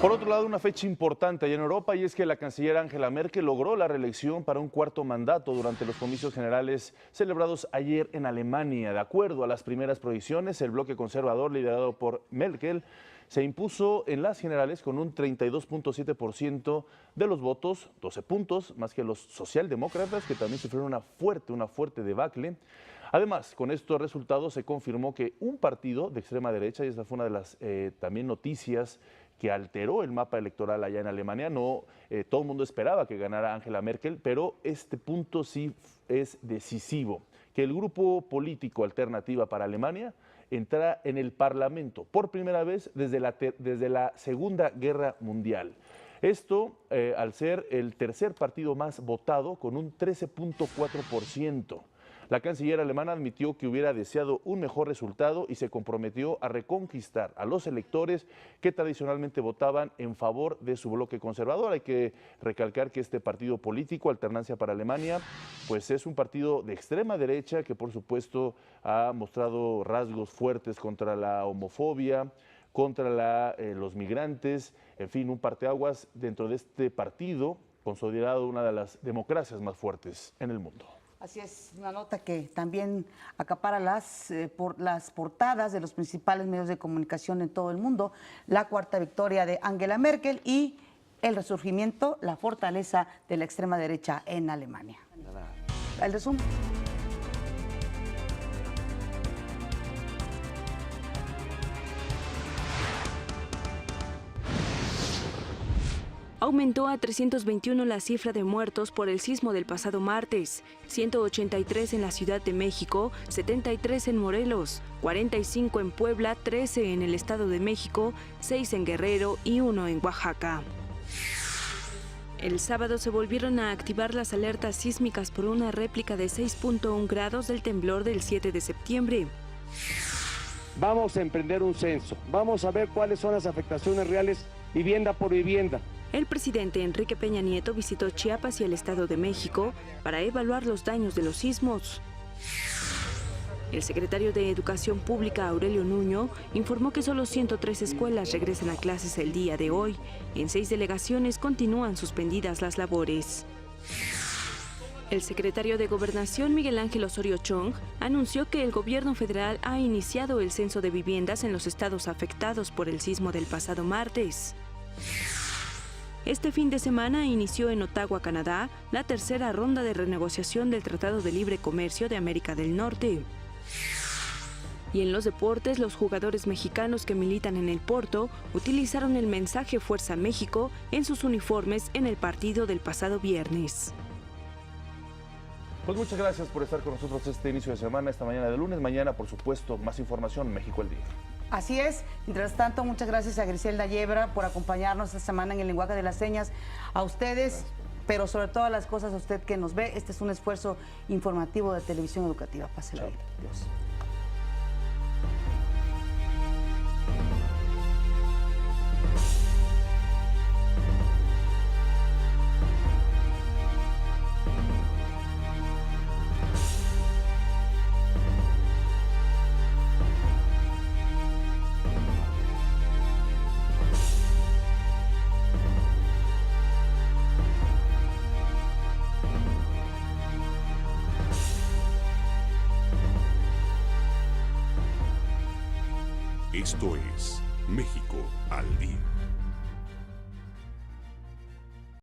Por otro lado, una fecha importante allá en Europa, y es que la canciller Angela Merkel logró la reelección para un cuarto mandato durante los comicios generales celebrados ayer en Alemania. De acuerdo a las primeras proyecciones, el bloque conservador liderado por Merkel se impuso en las generales con un 32.7% de los votos, 12 puntos más que los socialdemócratas, que también sufrieron una fuerte debacle. Además, con estos resultados se confirmó que un partido de extrema derecha, y esta fue una de las también noticias que alteró el mapa electoral allá en Alemania, todo el mundo esperaba que ganara Angela Merkel, pero este punto sí es decisivo, que el grupo político Alternativa para Alemania entrará en el Parlamento por primera vez desde la Segunda Guerra Mundial. Esto al ser el tercer partido más votado con un 13.4%. La canciller alemana admitió que hubiera deseado un mejor resultado y se comprometió a reconquistar a los electores que tradicionalmente votaban en favor de su bloque conservador. Hay que recalcar que este partido político, Alternancia para Alemania, pues es un partido de extrema derecha que por supuesto ha mostrado rasgos fuertes contra la homofobia, contra los migrantes, en fin, un parteaguas dentro de este partido, considerado una de las democracias más fuertes en el mundo. Así es, una nota que también acapara las portadas de los principales medios de comunicación en todo el mundo. La cuarta victoria de Angela Merkel y el resurgimiento, la fortaleza de la extrema derecha en Alemania. El resumen. Aumentó a 321 la cifra de muertos por el sismo del pasado martes, 183 en la Ciudad de México, 73 en Morelos, 45 en Puebla, 13 en el Estado de México, 6 en Guerrero y 1 en Oaxaca. El sábado se volvieron a activar las alertas sísmicas por una réplica de 6.1 grados del temblor del 7 de septiembre. Vamos a emprender un censo, vamos a ver cuáles son las afectaciones reales vivienda por vivienda. El presidente Enrique Peña Nieto visitó Chiapas y el Estado de México para evaluar los daños de los sismos. El secretario de Educación Pública, Aurelio Nuño, informó que solo 103 escuelas regresan a clases el día de hoy. En 6 delegaciones continúan suspendidas las labores. El secretario de Gobernación, Miguel Ángel Osorio Chong, anunció que el gobierno federal ha iniciado el censo de viviendas en los estados afectados por el sismo del pasado martes. Este fin de semana inició en Ottawa, Canadá, la tercera ronda de renegociación del Tratado de Libre Comercio de América del Norte. Y en los deportes, los jugadores mexicanos que militan en el Porto utilizaron el mensaje Fuerza México en sus uniformes en el partido del pasado viernes. Pues muchas gracias por estar con nosotros este inicio de semana, esta mañana de lunes. Mañana, por supuesto, más información en México al Día. Así es. Mientras tanto, muchas gracias a Griselda Yebra por acompañarnos esta semana en el lenguaje de las señas. A ustedes, pero sobre todas las cosas a usted que nos ve. Este es un esfuerzo informativo de Televisión Educativa. Pásela bien. Dios. Esto es México al Día.